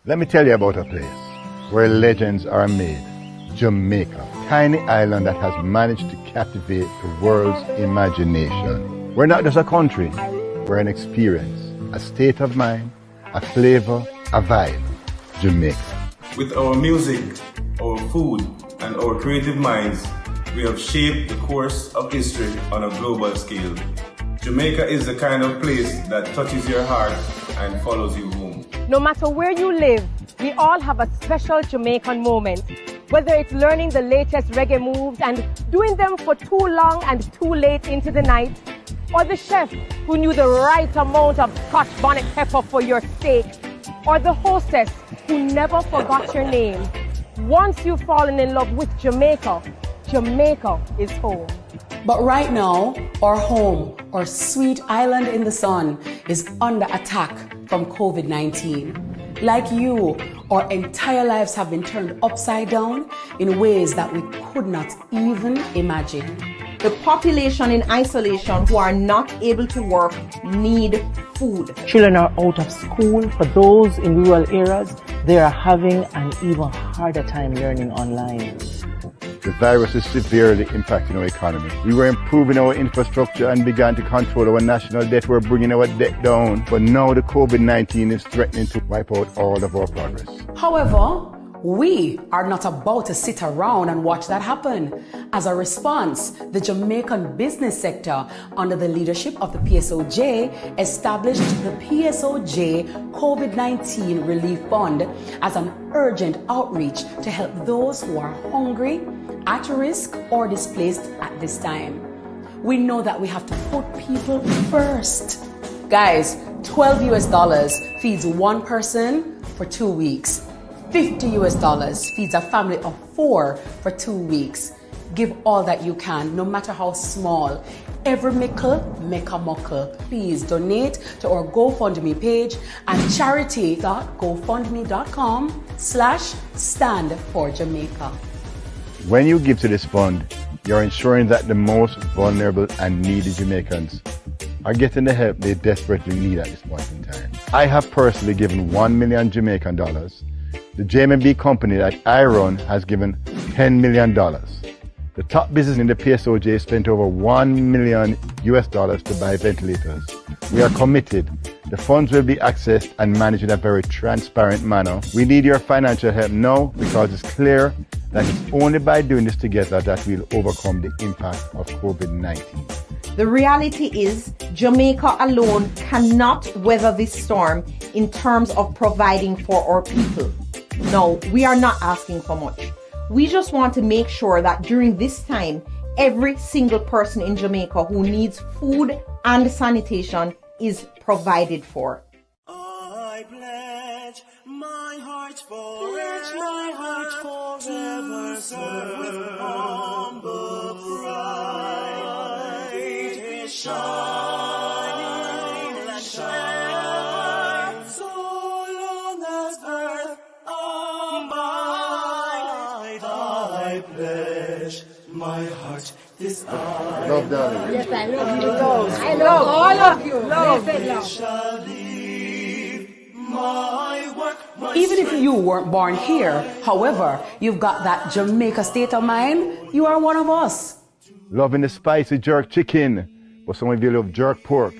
Let me tell you about a place where legends are made. Jamaica, tiny island that has managed to captivate the world's imagination. We're not just a country, we're an experience, a state of mind, a flavor, a vibe. Jamaica. With our music, our food, and our creative minds, we have shaped the course of history on a global scale. Jamaica is the kind of place that touches your heart and follows you home. No matter where you live, we all have a special Jamaican moment. Whether it's learning the latest reggae moves and doing them for too long and too late into the night, or the chef who knew the right amount of Scotch bonnet pepper for your steak, or the hostess who never forgot your name. Once you've fallen in love with Jamaica, Jamaica is home. But right now, our home, our sweet island in the sun, is under attack from COVID-19. Like you, our entire lives have been turned upside down in ways that we could not even imagine. The population in isolation who are not able to work need food. Children are out of school. For those in rural areas, they are having an even harder time learning online. The virus is severely impacting our economy. We were improving our infrastructure and began to control our national debt. We're bringing our debt down. But now the COVID-19 is threatening to wipe out all of our progress. However, we are not about to sit around and watch that happen. As a response, the Jamaican business sector, under the leadership of the PSOJ, established the PSOJ COVID-19 Relief Fund as an urgent outreach to help those who are hungry, at risk, or displaced at this time. We know that we have to put people first. Guys, $12 feeds one person for 2 weeks. $50 feeds a family of 4 for 2 weeks. Give all that you can, no matter how small. Every mickle make a muckle. Please donate to our GoFundMe page at charity.gofundme.com/stand4Jamaica. When you give to this fund, you're ensuring that the most vulnerable and needy Jamaicans are getting the help they desperately need at this point in time. I have personally given $1 million Jamaican dollars. The JMB company that I run has given $10 million. The top business in the PSOJ spent over $1 million to buy ventilators. We are committed. The funds will be accessed and managed in a very transparent manner. We need your financial help now because it's clear that it's only by doing this together that we'll overcome the impact of COVID-19. The reality is, Jamaica alone cannot weather this storm in terms of providing for our people. No, we are not asking for much. We just want to make sure that during this time, every single person in Jamaica who needs food and sanitation is provided for. I pledge my heart forever, serve with humble pride. It shining and shine, so long as earth abides. I pledge my heart this hour. Love, darling. Yes, I love you. I love all of you. Love. Shall leave my work, my Even if you weren't born here, however, you've got that Jamaica state of mind, you are one of us. Loving the spicy jerk chicken, but some of you love jerk pork,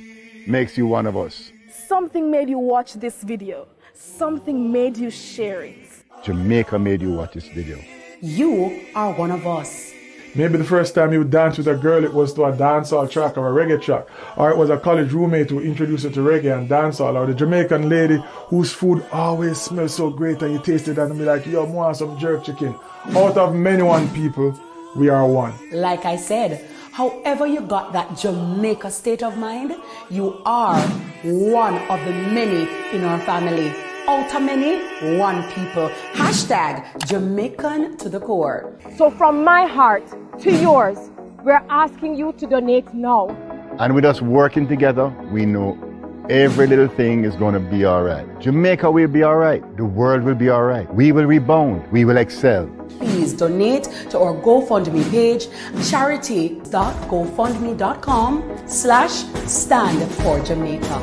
makes you one of us. Something made you watch this video. Something made you share it. Jamaica made you watch this video. You are one of us. Maybe the first time you danced with a girl, it was to a dancehall track or a reggae track. Or it was a college roommate who introduced you to reggae and dancehall. Or the Jamaican lady whose food always smells so great and you taste it and be like, yo, I want some jerk chicken. Out of many one people, we are one. Like I said, however you got that Jamaica state of mind, you are one of the many in our family. Out of many, one people. Hashtag Jamaican to the core. So from my heart to yours, we're asking you to donate now. And with us working together, we know every little thing is going to be all right. Jamaica will be all right. The world will be all right. We will rebound. We will excel. Please donate to our GoFundMe page, charity.gofundme.com/stand4Jamaica.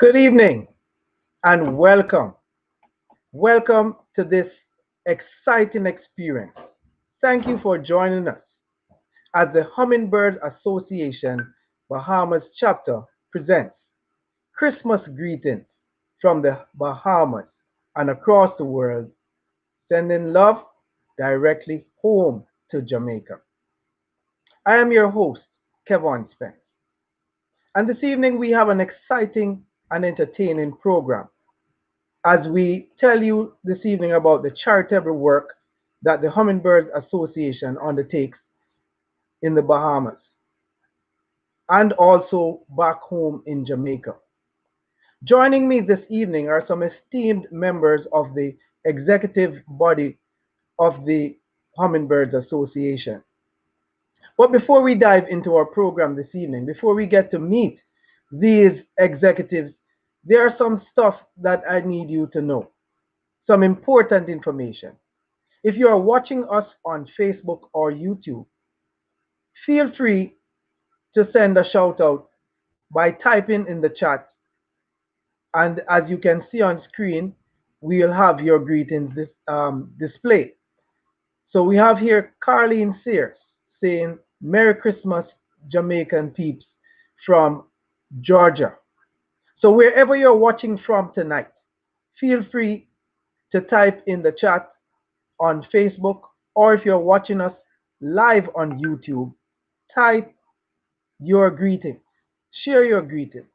Good evening and welcome. Welcome to this exciting experience. Thank you for joining us as the Hummingbirds Association Bahamas chapter presents Christmas greetings from the Bahamas and across the world, sending love directly home to Jamaica. I am your host, Kevin Spence, and this evening we have an exciting and entertaining program as we tell you this evening about the charitable work that the Hummingbirds Association undertakes in the Bahamas and also back home in Jamaica. Joining me this evening are some esteemed members of the executive body of the Hummingbirds Association. But before we dive into our program this evening, before we get to meet these executives, there are some stuff that I need you to know, some important information. If you are watching us on Facebook or YouTube, feel free to send a shout out by typing in the chat. And as you can see on screen, we'll have your greetings displayed. So we have here Carlene Sears saying, Merry Christmas, Jamaican peeps from Georgia. So wherever you're watching from tonight, feel free to type in the chat on Facebook, or if you're watching us live on YouTube, type your greetings. Share your greetings.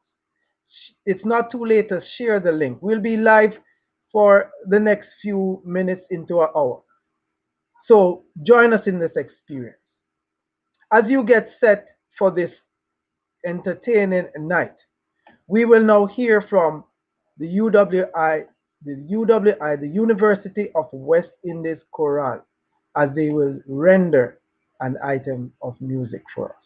It's not too late to share the link. We'll be live for the next few minutes into an hour. So join us in this experience. As you get set for this entertaining night, we will now hear from the the University of West Indies Chorale, as they will render an item of music for us.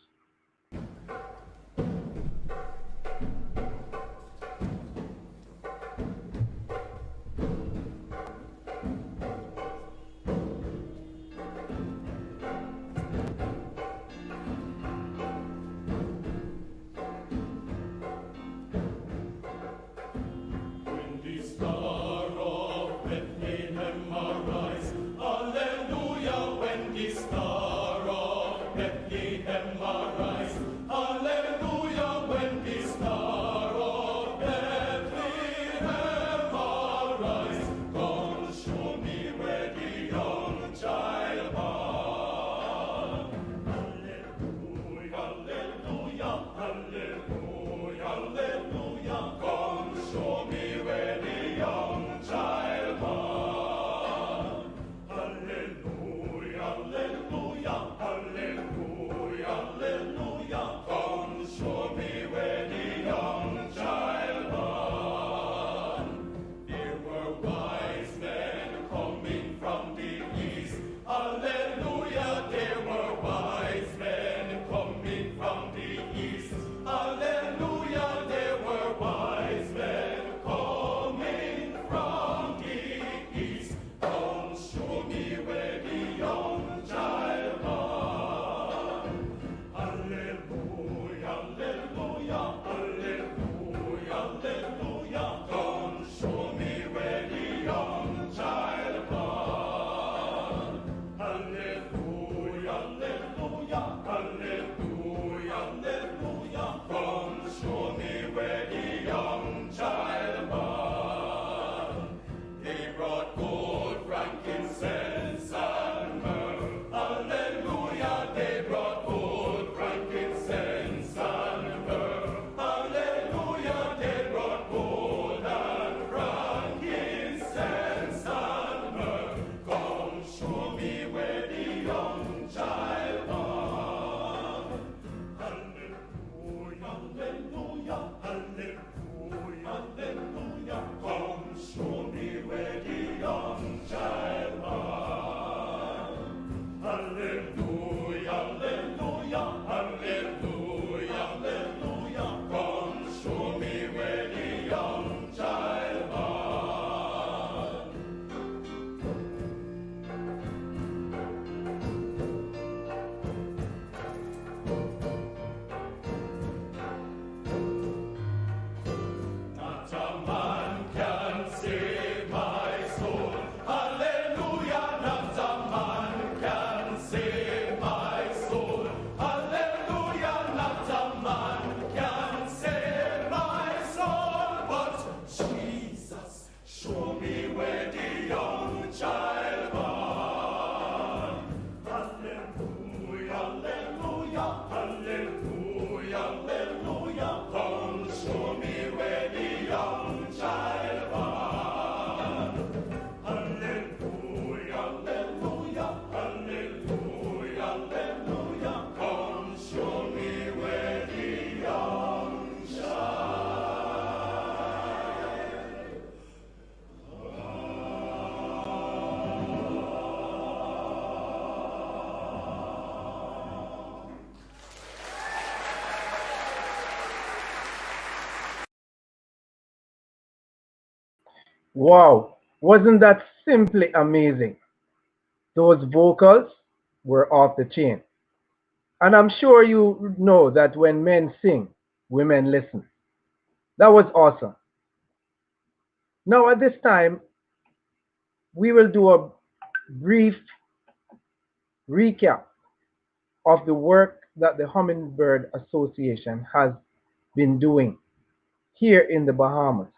Hallelujah, there were wise men come. Wow, wasn't that simply amazing? Those vocals were off the chain. And I'm sure you know that when men sing, women listen. That was awesome. Now, at this time, we will do a brief recap of the work that the Hummingbird Association has been doing here in the Bahamas.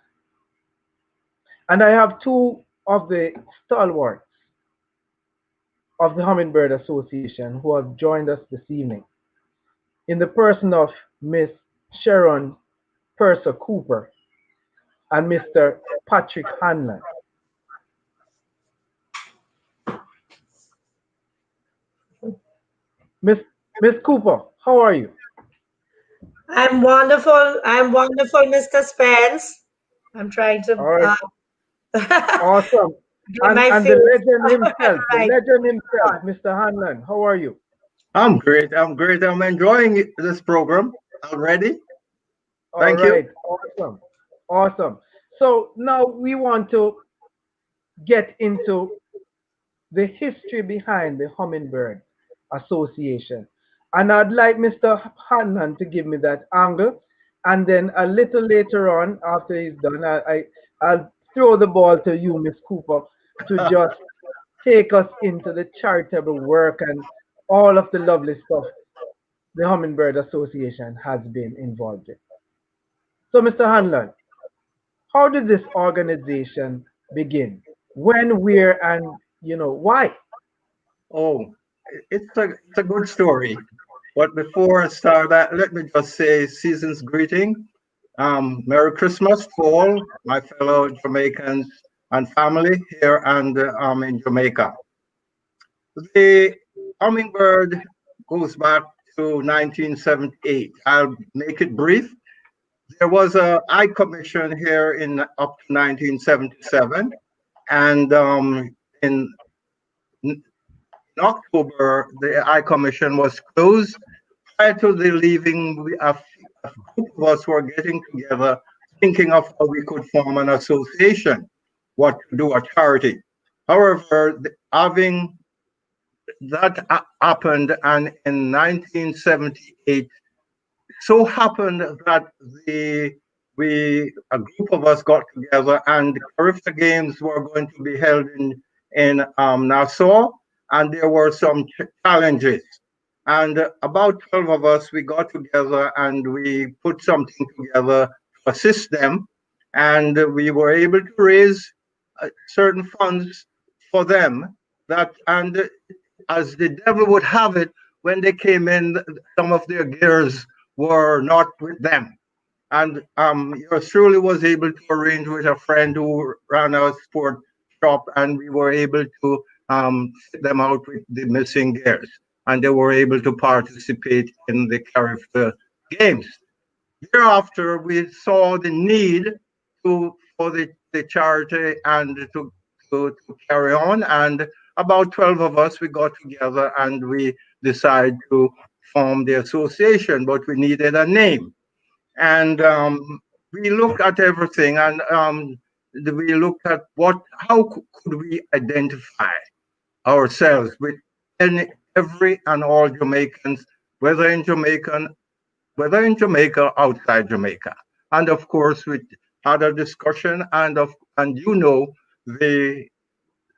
And I have two of the stalwarts of the Hummingbird Association who have joined us this evening in the person of Miss Sharon Purser Cooper and Mr. Patrick Hanlon. Miss Miss Cooper, how are you? I'm wonderful. I'm wonderful, Mr. Spence. I'm trying to All right, awesome. get my And face the right. legend himself, Mr. Hanlon, how are you? I'm great. I'm great. I'm enjoying this program already. All Thank you. right, awesome, awesome. So now we want to get into the history behind the Hummingbird Association. And I'd like Mr. Hanlon to give me that angle. And then a little later on, after he's done, I'll throw the ball to you, Miss Cooper, to just take us into the charitable work and all of the lovely stuff the Hummingbird Association has been involved in. So, Mr. Hanlon, how did this organization begin? When, where, and why? Oh, it's a good story. But before I start that, let me just say season's greeting. Merry Christmas to all my fellow Jamaicans and family here and in Jamaica. The Hummingbird goes back to 1978. I'll make it brief. There was a I commission here in up to 1977, and in in October, the I Commission was closed. Prior to the leaving, a group of us were getting together, thinking of how we could form an association, what to do, a charity. However, having that happened, and in 1978, so happened that a group of us got together, and the Caribbean Games were going to be held in Nassau, and there were some challenges. And about 12 of us, we got together and we put something together to assist them, and we were able to raise certain funds for them. That and as the devil would have it, when they came in, some of their gears were not with them. And yours truly was able to arrange with a friend who ran a sport shop, and we were able to fit them out with the missing gears, and they were able to participate in the Caribbean Games. Thereafter, we saw the need for the charity and to carry on. And about 12 of us, we got together and we decided to form the association, but we needed a name. And we looked at everything, and we looked at how could we identify ourselves with every and all Jamaicans, whether in Jamaican whether in Jamaica or outside Jamaica. And of course, we had a discussion, and the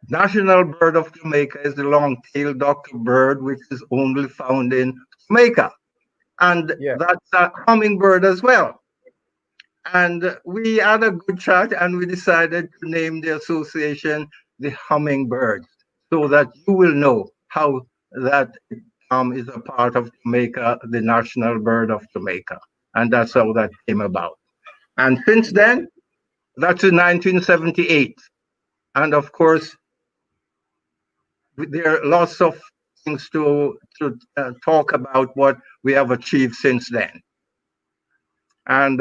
national bird of Jamaica is the long-tailed duck bird, which is only found in Jamaica, and Yeah. that's a hummingbird as well. And we had a good chat, and we decided to name the association the Hummingbirds, so that you will know how that is a part of Jamaica, the national bird of Jamaica. And that's how that came about. And since then, that's in 1978. And of course, there are lots of things to talk about what we have achieved since then. And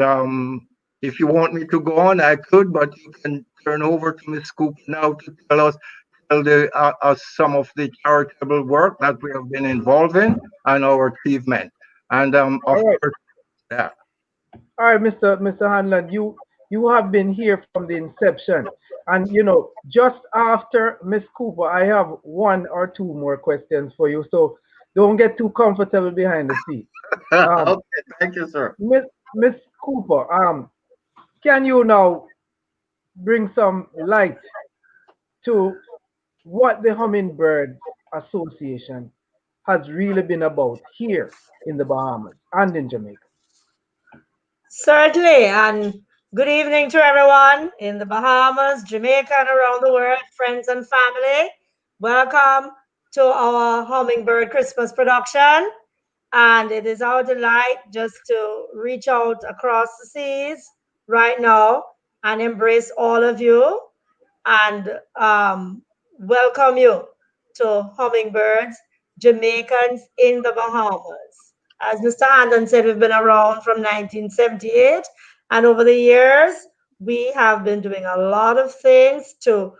if you want me to go on, I could, but you can turn over to Ms. Coop now to tell us some of the charitable work that we have been involved in and our achievement. And of All right. course, yeah. All right, Mr. Hanlon, You have been here from the inception. And you know, just after Miss Cooper, I have one or two more questions for you. So don't get too comfortable behind the seat. Um, Okay, thank you, sir. Miss Cooper, can you now bring some light to what the Hummingbirds Association has really been about here in the Bahamas and in Jamaica? Certainly, and good evening to everyone in the Bahamas, Jamaica, and around the world, friends and family. Welcome to our Hummingbird Christmas production. And it is our delight just to reach out across the seas right now and embrace all of you and welcome you to Hummingbirds, Jamaicans in the Bahamas. As Mr. Handon said, we've been around from 1978, and over the years, we have been doing a lot of things to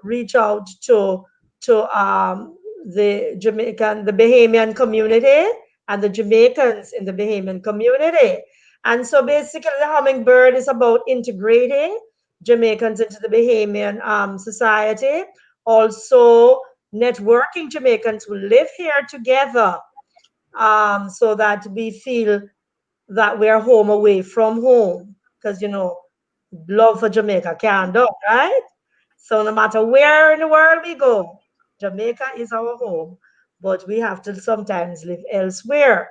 reach out to the Bahamian community and the Jamaicans in the Bahamian community. And so basically, the Hummingbird is about integrating Jamaicans into the Bahamian society, also networking Jamaicans who live here together so that we feel that we're home away from home. Because, you know, love for Jamaica can't do, right? So no matter where in the world we go, Jamaica is our home, but we have to sometimes live elsewhere.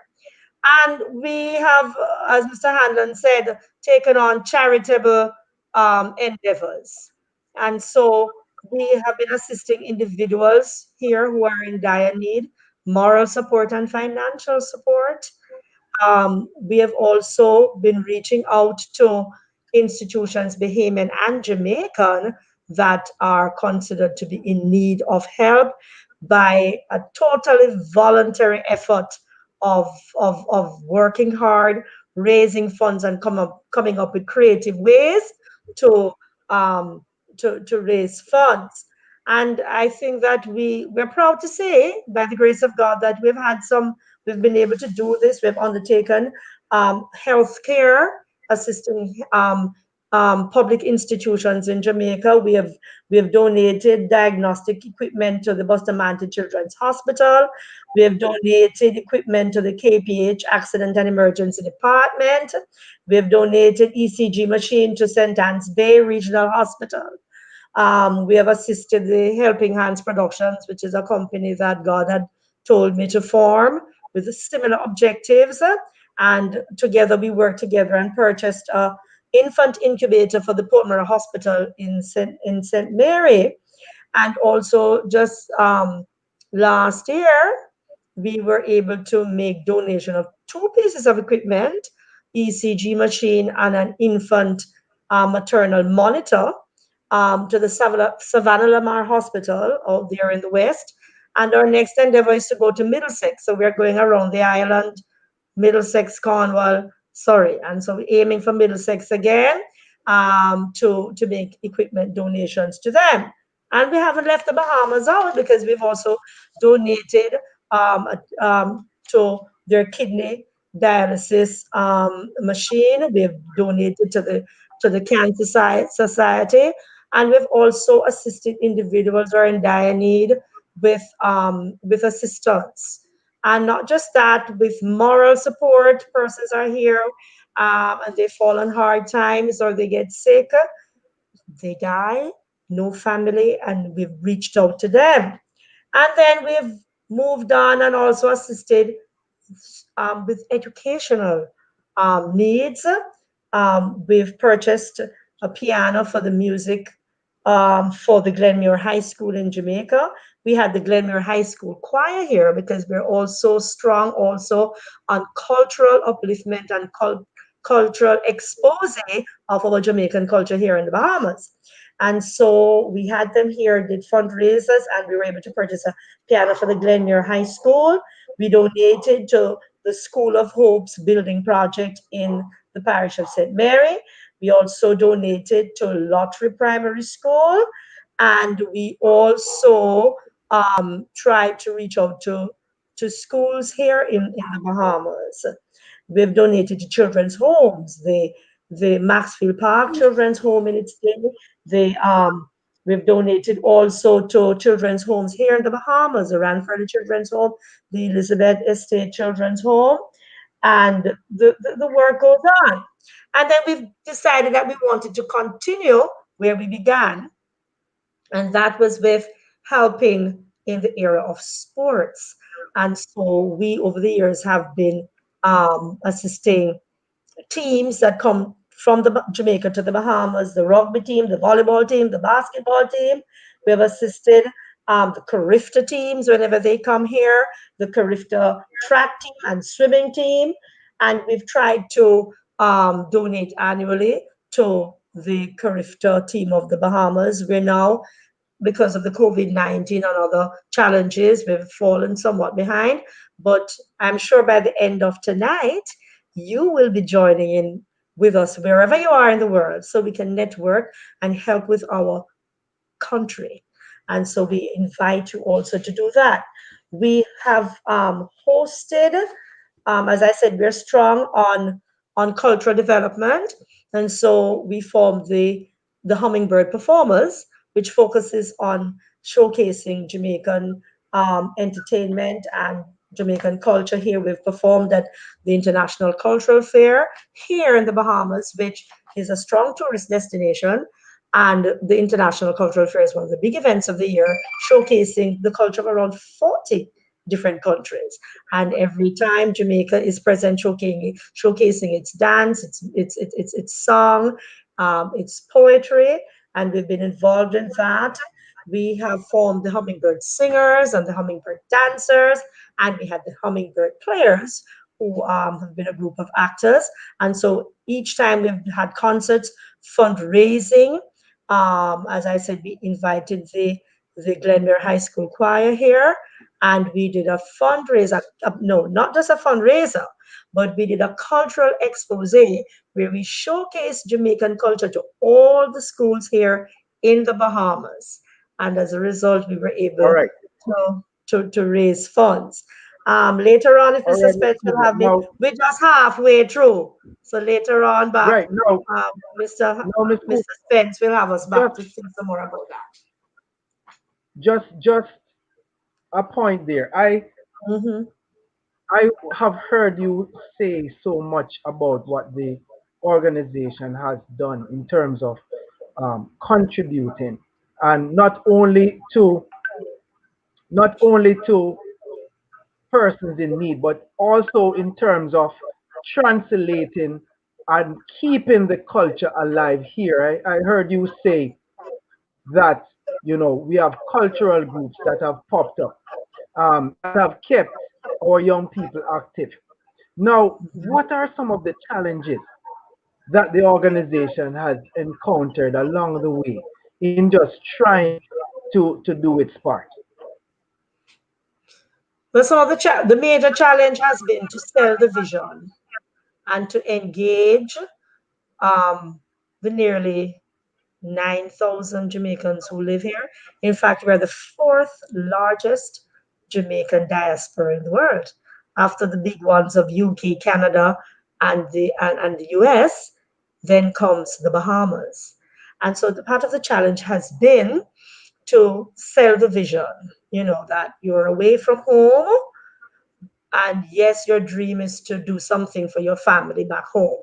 And we have, as Mr. Hanlon said, taken on charitable endeavors. And so we have been assisting individuals here who are in dire need, moral support and financial support. We have also been reaching out to institutions, Bahamian and Jamaican, that are considered to be in need of help by a totally voluntary effort of, of working hard, raising funds, and coming up with creative ways to, um, to raise funds. And I think that we're proud to say, by the grace of God, that we've been able to do this. We've undertaken healthcare, assisting public institutions in Jamaica. We have donated diagnostic equipment to the Bustamante Children's Hospital. We have donated equipment to the KPH Accident and Emergency Department. We have donated ECG machine to St. Anne's Bay Regional Hospital. We have assisted the Helping Hands Productions, which is a company that God had told me to form with similar objectives. And together we worked together and purchased a infant incubator for the Portmore Hospital in St. Mary. And also just last year, we were able to make donation of two pieces of equipment, ECG machine and an infant maternal monitor to the Savannah Lamar Hospital out there in the West. And our next endeavor is to go to Middlesex. So we're going around the island, Middlesex, Cornwall, sorry. And so we're aiming for Middlesex again to make equipment donations to them. And we haven't left the Bahamas out because we've also donated to their kidney dialysis machine. We've donated to the Cancer Society, and we've also assisted individuals who are in dire need with assistance. And not just that, with moral support, persons are here and they fall on hard times or they get sick, they die, no family, and we've reached out to them. And then we've moved on and also assisted with educational needs. We've purchased a piano for the music for the Glenmuir High School in Jamaica. We had the Glenmuir High School choir here because we're also strong also on cultural upliftment and cultural expose of our Jamaican culture here in the Bahamas. And so we had them here, did fundraisers, and we were able to purchase a piano for the Glenmuir High School. We donated to the School of Hope's building project in the parish of St. Mary. We also donated to Lottery Primary School, and we also tried to reach out to schools here in the Bahamas. We've donated to children's homes, the the Maxfield Park Children's Home in its day. We've donated also to children's homes here in the Bahamas, the Ranford Children's Home, the Elizabeth Estate Children's Home, and the work goes on. And then we've decided that we wanted to continue where we began, and that was with helping in the area of sports. And so we, over the years, have been assisting teams that come from the Jamaica to the Bahamas, the rugby team, the volleyball team, the basketball team. We have assisted the Carifta teams whenever they come here, the Carifta track team and swimming team. And we've tried to donate annually to the Carifta team of the Bahamas. We're now, because of the COVID-19 and other challenges, we've fallen somewhat behind. But I'm sure by the end of tonight, you will be joining in with us wherever you are in the world so we can network and help with our country. And so we invite you also to do that. We have hosted, as I said, we're strong on cultural development. And so we formed the Hummingbird Performers, which focuses on showcasing Jamaican entertainment and Jamaican culture here. We've performed at the International Cultural Fair here in the Bahamas, which is a strong tourist destination. And the International Cultural Fair is one of the big events of the year, showcasing the culture of around 40 different countries. And every time Jamaica is present, showcasing its dance, its song, its poetry, and we've been involved in that. We have formed the Hummingbird Singers and the Hummingbird Dancers, and we had the Hummingbird Players, who have been a group of actors. And so each time we've had concerts, fundraising. As I said, we invited the Glenmere High School Choir here, and we did a fundraiser. No, not just a fundraiser, but we did a cultural expose where we showcased Jamaican culture to all the schools here in the Bahamas. And as a result, we were able to raise funds. Later on, if Mr. Spence will have me, we're just halfway through. So later on, back, Mr. Spence will have us back to think some more about that. Just a point there. I have heard you say so much about what the organization has done in terms of contributing, and not only to persons in need, but also in terms of translating and keeping the culture alive here. I heard you say that we have cultural groups that have popped up, that have kept our young people active. Now, what are some of the challenges that the organization has encountered along the way in just trying to do its part? Well, some of the major challenge has been to sell the vision and to engage the nearly 9,000 Jamaicans who live here. In fact, we're the fourth largest Jamaican diaspora in the world, after the big ones of UK, Canada, and the US. Then comes the Bahamas. And so the part of the challenge has been to sell the vision, that you're away from home, and yes, your dream is to do something for your family back home.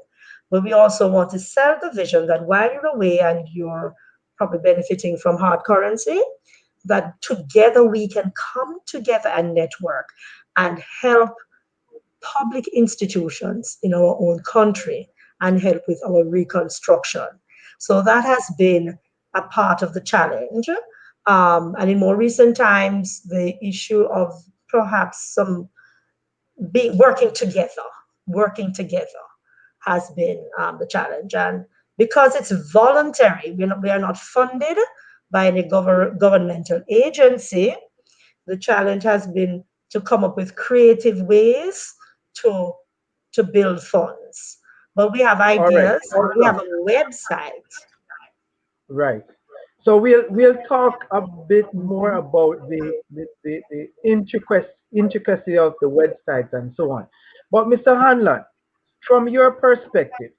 But we also want to sell the vision that while you're away and you're probably benefiting from hard currency, that together we can come together and network and help public institutions in our own country and help with our reconstruction. So that has been a part of the challenge. And in more recent times, the issue of perhaps some working together has been the challenge. And because it's voluntary, we are not funded by any governmental agency, the challenge has been to come up with creative ways to build funds. But we have ideas, we have a website. Right. So we'll talk a bit more about the intricacy of the website and so on. But Mr. Hanlon, from your perspective,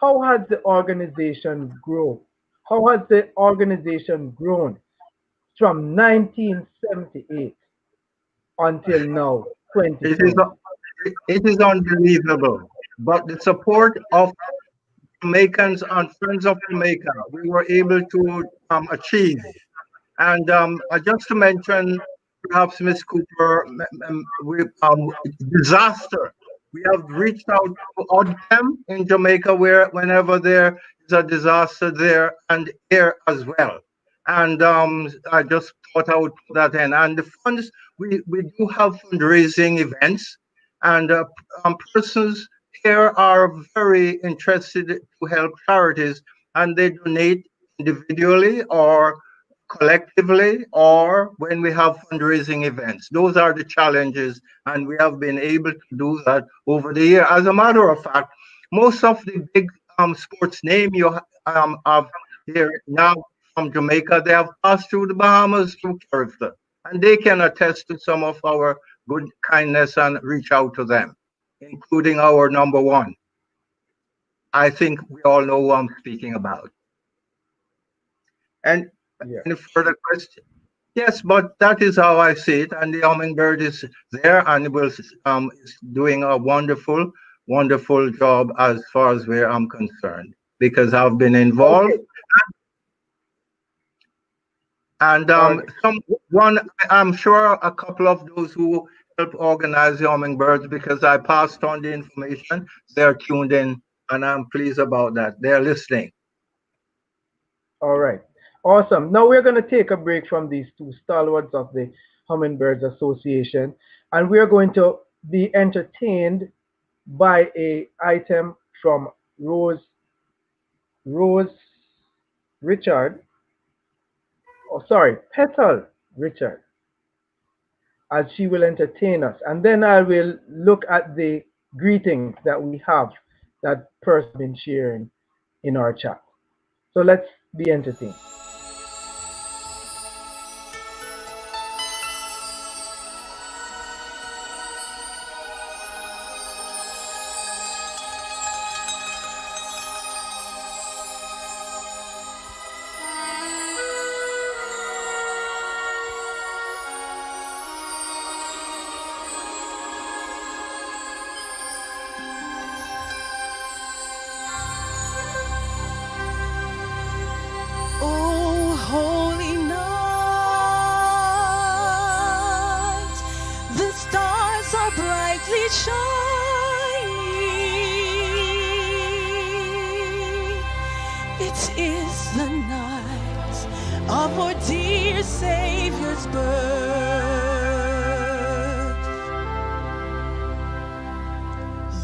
how has the organization grown? How has the organization grown from 1978 until now, It is 2020? it is unbelievable. But the support of Jamaicans and Friends of Jamaica, we were able to achieve. And just to mention, perhaps Miss Cooper, disaster. We have reached out to ODCAM in Jamaica, where whenever there is a disaster there, and here as well. And I just thought I would put that in. And the funds, we do have fundraising events, and persons here are very interested to help charities, and they donate individually or collectively or when we have fundraising events. Those are the challenges, and we have been able to do that over the year. As a matter of fact, most of the big sports name you have here now from Jamaica, they have passed through the Bahamas through character, and they can attest to some of our good kindness and reach out to them, including our number one. I think we all know who I'm speaking about. And Yeah. any further questions? Yes, but that is how I see it. And the Hummingbird is there and is doing a wonderful, wonderful job as far as where I'm concerned, because I've been involved. Okay. And I'm sure a couple of those who help organize the Hummingbirds, because I passed on the information, they're tuned in, and I'm pleased about that. They're listening. All right. Awesome. Now we're going to take a break from these two stalwarts of the Hummingbirds Association, and we're going to be entertained by a item from Rose Richard. Oh, sorry, Petal Richard, as she will entertain us. And then I will look at the greetings that we have that person been sharing in our chat. So let's be entertained. Oh, holy night, the stars are brightly shining. It is the night of our dear Savior's birth.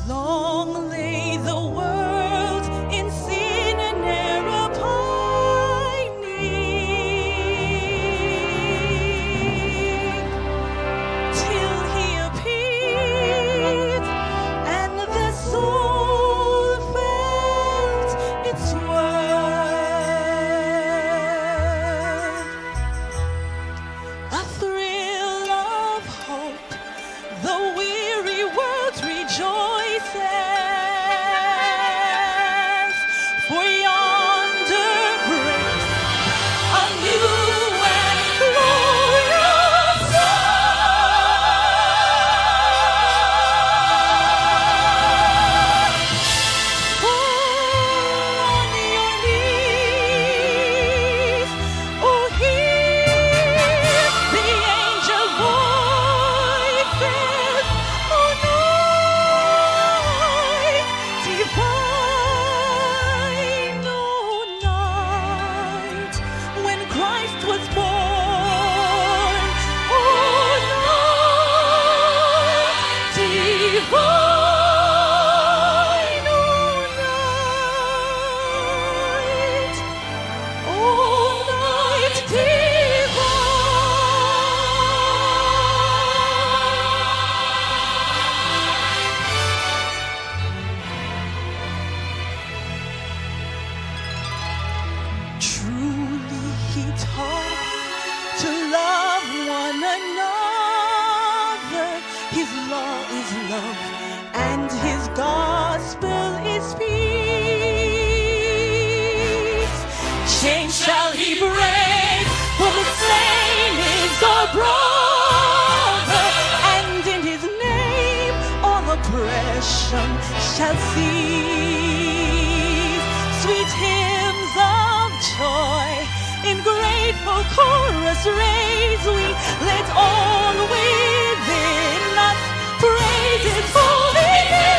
Long lay the world in sin and error pining, till he appeared and the soul felt its worth. A thrill of hope, the weary world rejoices, for yonder breaks a new and glorious dawn. Fall on your knees, oh hear the angel voices, oh night divine, oh night when Christ was born, oh night divine, oh night divine. Truly he taught to love one another. His law is love and his gospel is peace. chains shall he break, for the slain is our brother, and in his name all oppression shall cease. Sweet hymns of joy in grateful chorus raise we, let all within us praise his holy name.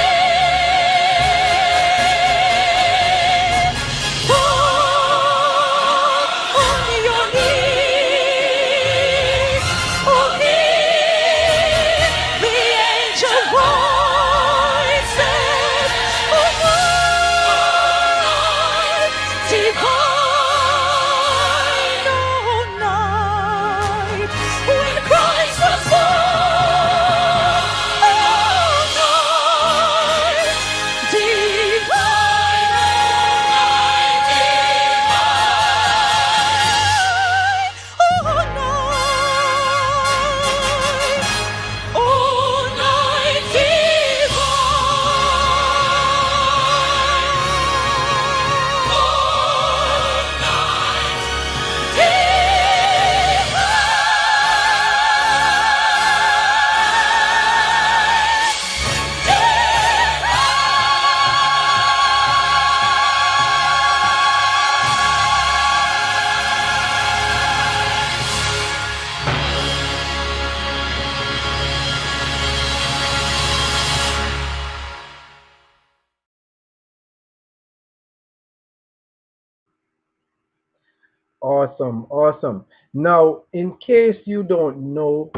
Awesome, awesome. Now, in case you don't know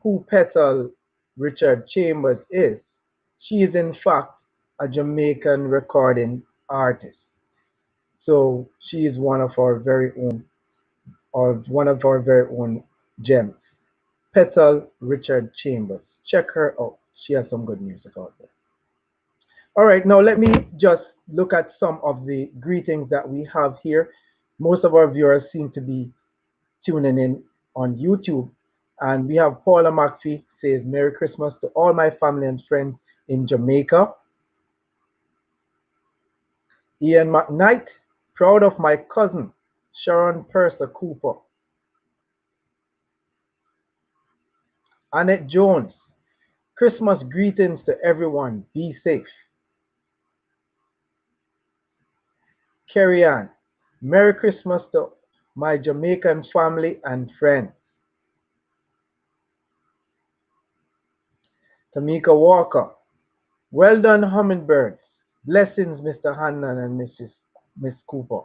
who Petal Richard Chambers is, she is in fact a Jamaican recording artist. So she is one of our very own, or one of our very own gems. Petal Richard Chambers. Check her out. She has some good music out there. All right, now let me just look at some of the greetings that we have here. Most of our viewers seem to be tuning in on YouTube. And we have Paula McPhee says, Merry Christmas to all my family and friends in Jamaica. Ian McKnight, proud of my cousin, Sharon Purser Cooper. Annette Jones, Christmas greetings to everyone. Be safe. Carrie Ann, Merry Christmas to my Jamaican family and friends. Tamika Walker, well done, Hummingbirds. Blessings, Mr. Hannan and Miss Cooper.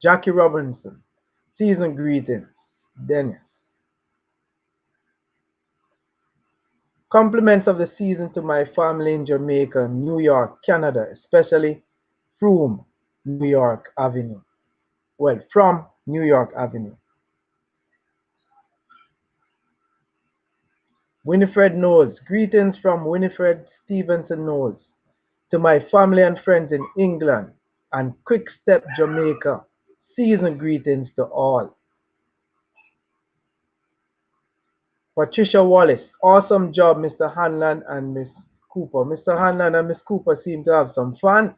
Jackie Robinson, season greetings. Dennis. Compliments of the season to my family in Jamaica, New York, Canada, especially from New York Avenue. Well, from New York Avenue. Winifred Knowles, greetings from Winifred Stevenson Knowles to my family and friends in England and Quick Step, Jamaica. Season greetings to all. Patricia Wallace, awesome job, Mr. Hanlan and Miss Cooper. Mr. Hanlan and Miss Cooper seem to have some fun.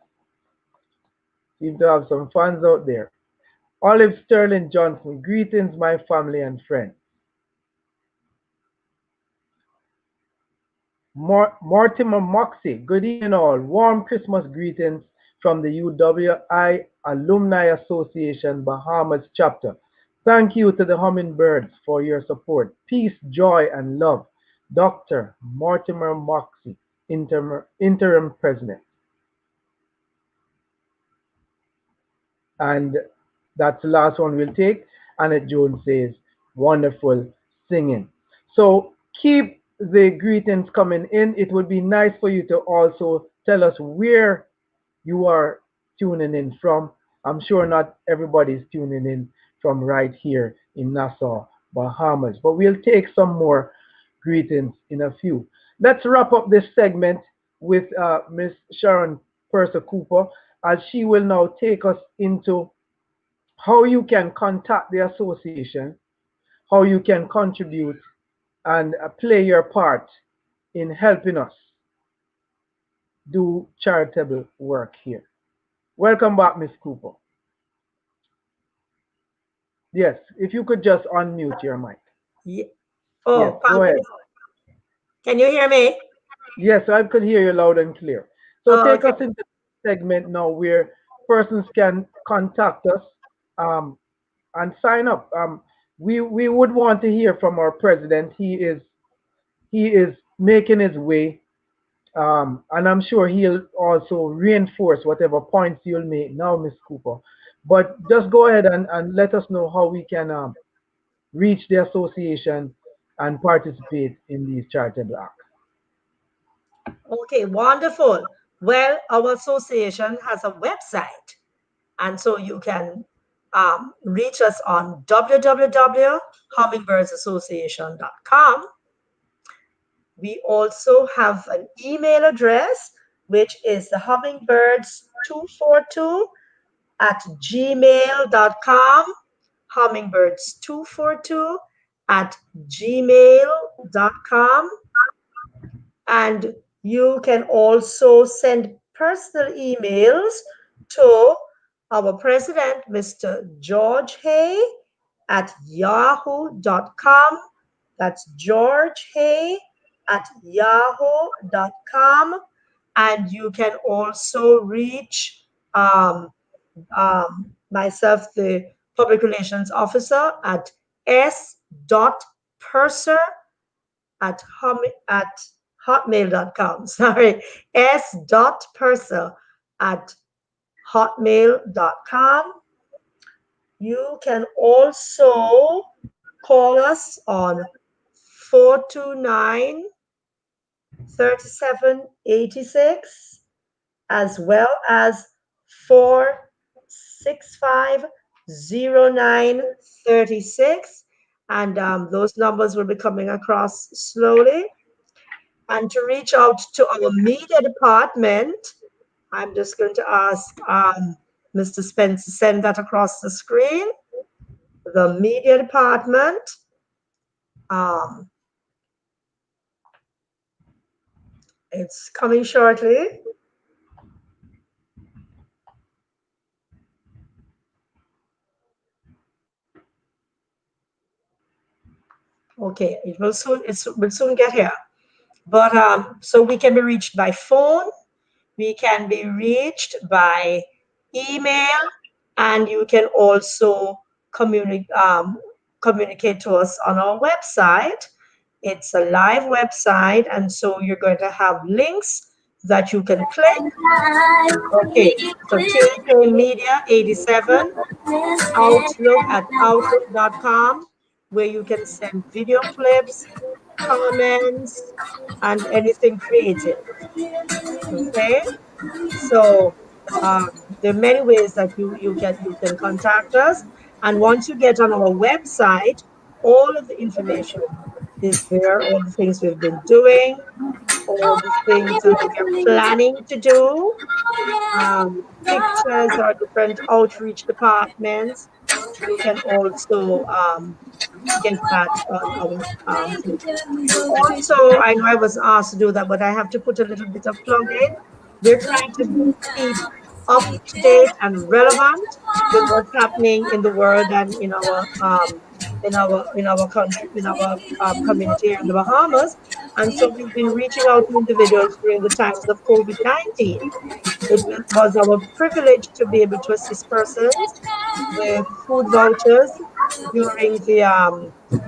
Seem to have some fans out there. Olive Sterling Johnson, greetings, my family and friends. Mortimer Moxie, good evening all. Warm Christmas greetings from the UWI Alumni Association Bahamas chapter. Thank you to the Hummingbirds for your support. Peace, joy, and love. Dr. Mortimer Moxie, interim president. And that's the last one we'll take. Annette Jones says, wonderful singing. So keep the greetings coming in. It would be nice for you to also tell us where you are tuning in from. I'm sure not everybody's tuning in from right here in Nassau, Bahamas, but we'll take some more greetings in a few. Let's wrap up this segment with Miss Sharon Purser Cooper, as she will now take us into how you can contact the association, how you can contribute and play your part in helping us do charitable work here. Welcome back, Miss Cooper. Yes, if you could just unmute your mic. Yeah. Yes, Oh, go ahead. can you hear me? Yes, I could hear you loud and clear. So Oh, take okay. us into the segment now where persons can contact us um, and sign up. We would want to hear from our president. He is making his way, and I'm sure he'll also reinforce whatever points you'll make now, Miss Cooper. But just go ahead and let us know how we can reach the association and participate in these charitable acts. Okay, wonderful. Well, our association has a website, and so you can reach us on www.hummingbirds.association.com. We also have an email address, which is the hummingbirds242 at gmail.com. Hummingbirds242 at gmail.com. And you can also send personal emails to our president, Mr. George Hay, at yahoo.com. That's George Hay at yahoo.com. And you can also reach myself, the public relations officer, at s.purser at hotmail.com. Sorry, s.purser at hotmail.com. You can also call us on 429 3786, as well as 4650936. And those numbers will be coming across slowly. And to reach out to our media department, I'm just going to ask Mr. Spence to send that across the screen. The media department. It's coming shortly. Okay, it will soon get here. But so we can be reached by phone, we can be reached by email, and you can also communicate to us on our website. It's a live website, and so you're going to have links that you can click. Okay, so TK Media 87 Outlook at outlook.com, where you can send video clips, comments, and anything creative. Okay, so there are many ways that you can contact us, and once you get on our website, all of the information is there. All the things we've been doing, all the things that we are planning to do, pictures or different outreach departments. You can also get that on our thing. Also, I know I was asked to do that, but I have to put a little bit of plug in. We're trying to keep up to date and relevant with what's happening in the world and in our country, in our community here in the Bahamas. And so we've been reaching out to individuals during the times of COVID-19. It was our privilege to be able to assist persons with food vouchers during the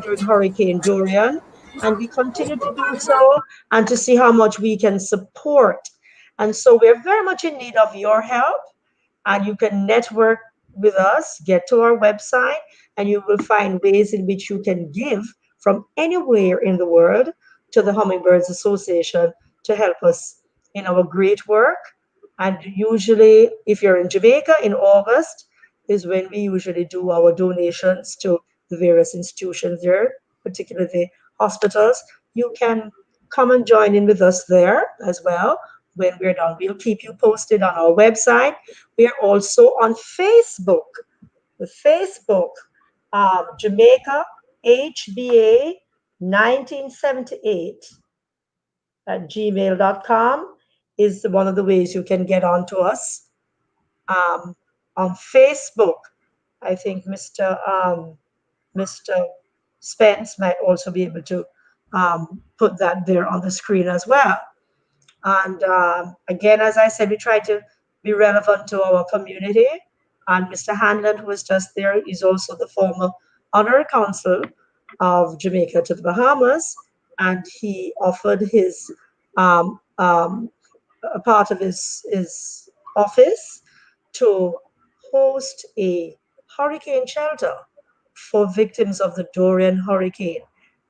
during Hurricane Dorian, and we continue to do so and to see how much we can support. And so we're very much in need of your help, and you can network with us, get to our website, and you will find ways in which you can give from anywhere in the world to the Hummingbirds Association to help us in our great work. And usually, if you're in Jamaica in August, is when we usually do our donations to the various institutions there, particularly the hospitals. You can come and join in with us there as well. When we're done, we'll keep you posted on our website. We are also on Facebook. The Facebook, Jamaica HBA 1978 at gmail.com is one of the ways you can get on to us. On Facebook. I think Mr. Spence might also be able to put that there on the screen as well. And again, as I said, we try to be relevant to our community. And Mr. Hanlon, who was just there, is also the former honorary consul of Jamaica to the Bahamas. And he offered his a part of his office to host a hurricane shelter for victims of the Dorian hurricane.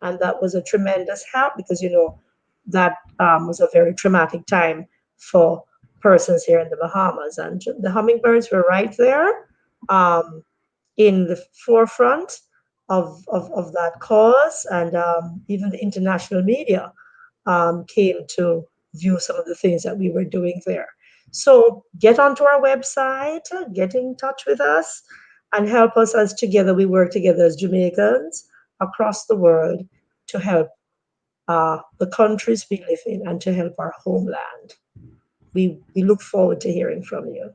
And that was a tremendous help because, you know, that was a very traumatic time for persons here in the Bahamas. And the Hummingbirds were right there in the forefront of that cause. And even the international media came to view some of the things that we were doing there. So get onto our website, get in touch with us, and help us as together we work together as Jamaicans across the world to help the countries we live in and to help our homeland. We look forward to hearing from you.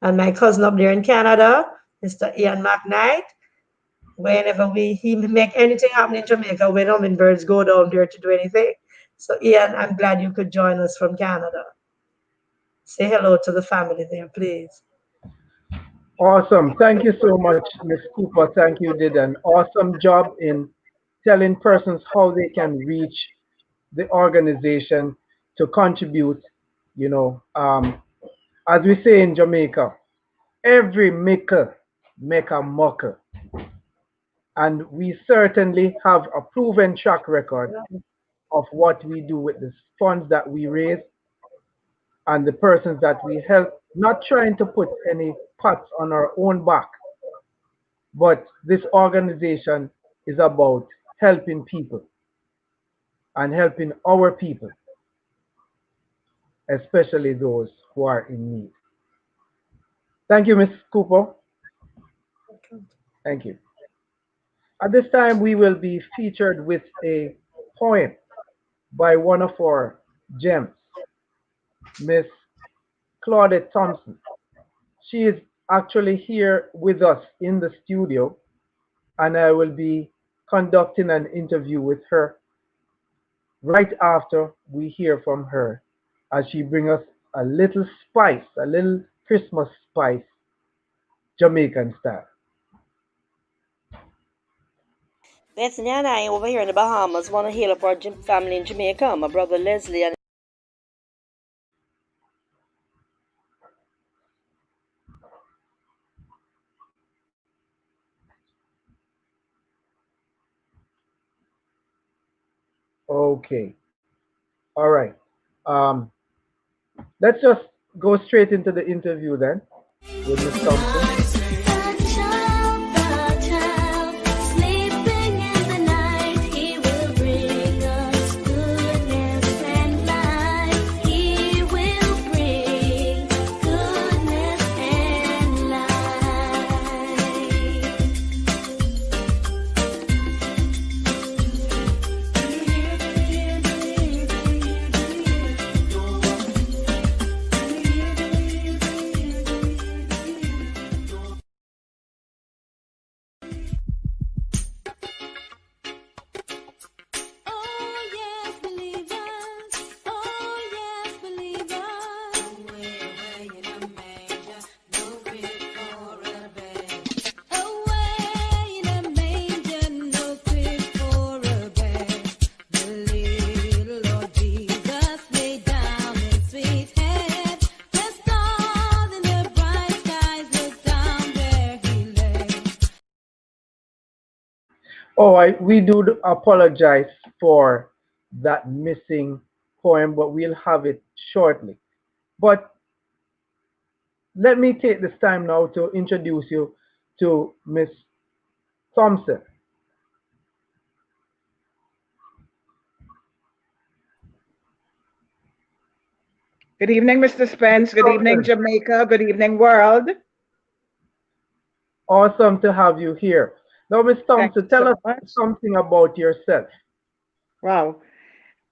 And my cousin up there in Canada, Mr. Ian McKnight, whenever he make anything happen in Jamaica, when Hummingbirds go down there to do anything. So Ian, I'm glad you could join us from Canada. Say hello to the family there, please. Awesome. Thank you so much, Ms. Cooper. Thank you. Did an awesome job in telling persons how they can reach the organization to contribute. You know, as we say in Jamaica, every maker make a mucker. And we certainly have a proven track record of what we do with the funds that we raise and the persons that we help, not trying to put any pots on our own back, but this organization is about helping people and helping our people, especially those who are in need. Thank you, Ms. Cooper. Thank you. At this time, we will be featured with a poem by one of our gems, Miss Claudette Thompson. She is actually here with us in the studio, and I will be conducting an interview with her right after we hear from her as she brings us a little spice, a little Christmas spice, Jamaican style. Bethany and I over here in the Bahamas want to hail up our family in Jamaica, my brother Leslie and Okay. All right. Let's just go straight into the interview then with Ms. Thompson. Oh, we do apologize for that missing poem, but we'll have it shortly. But let me take this time now to introduce you to Miss Thompson. Good evening, Mr. Spence. Good evening, Jamaica. Good evening, world. Awesome to have you here. Now, Ms. Thompson, tell us something about yourself. Wow.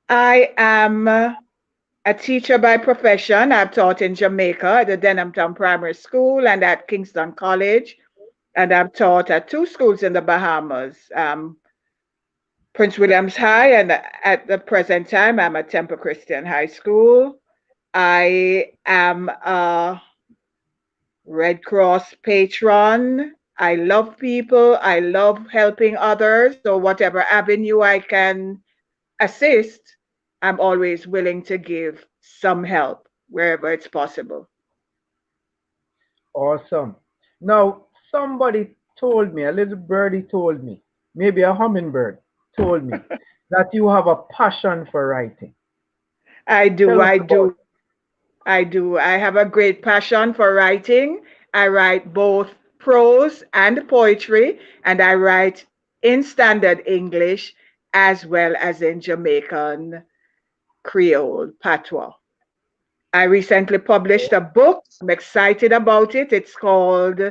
I am a teacher by profession. I've taught in Jamaica at the Denhamtown Primary School and at Kingston College. And I've taught at 2 schools in the Bahamas, Prince William's High, and at the present time, I'm at Temple Christian High School. I am a Red Cross patron. I love people. I love helping others. So whatever avenue I can assist, I'm always willing to give some help wherever it's possible. Awesome. Now, somebody told me, a little birdie told me, maybe a hummingbird told me that you have a passion for writing. I do. I have a great passion for writing. I write both prose and poetry, and I write in standard English as well as in Jamaican Creole patois. I recently published a book. I'm excited about it. It's called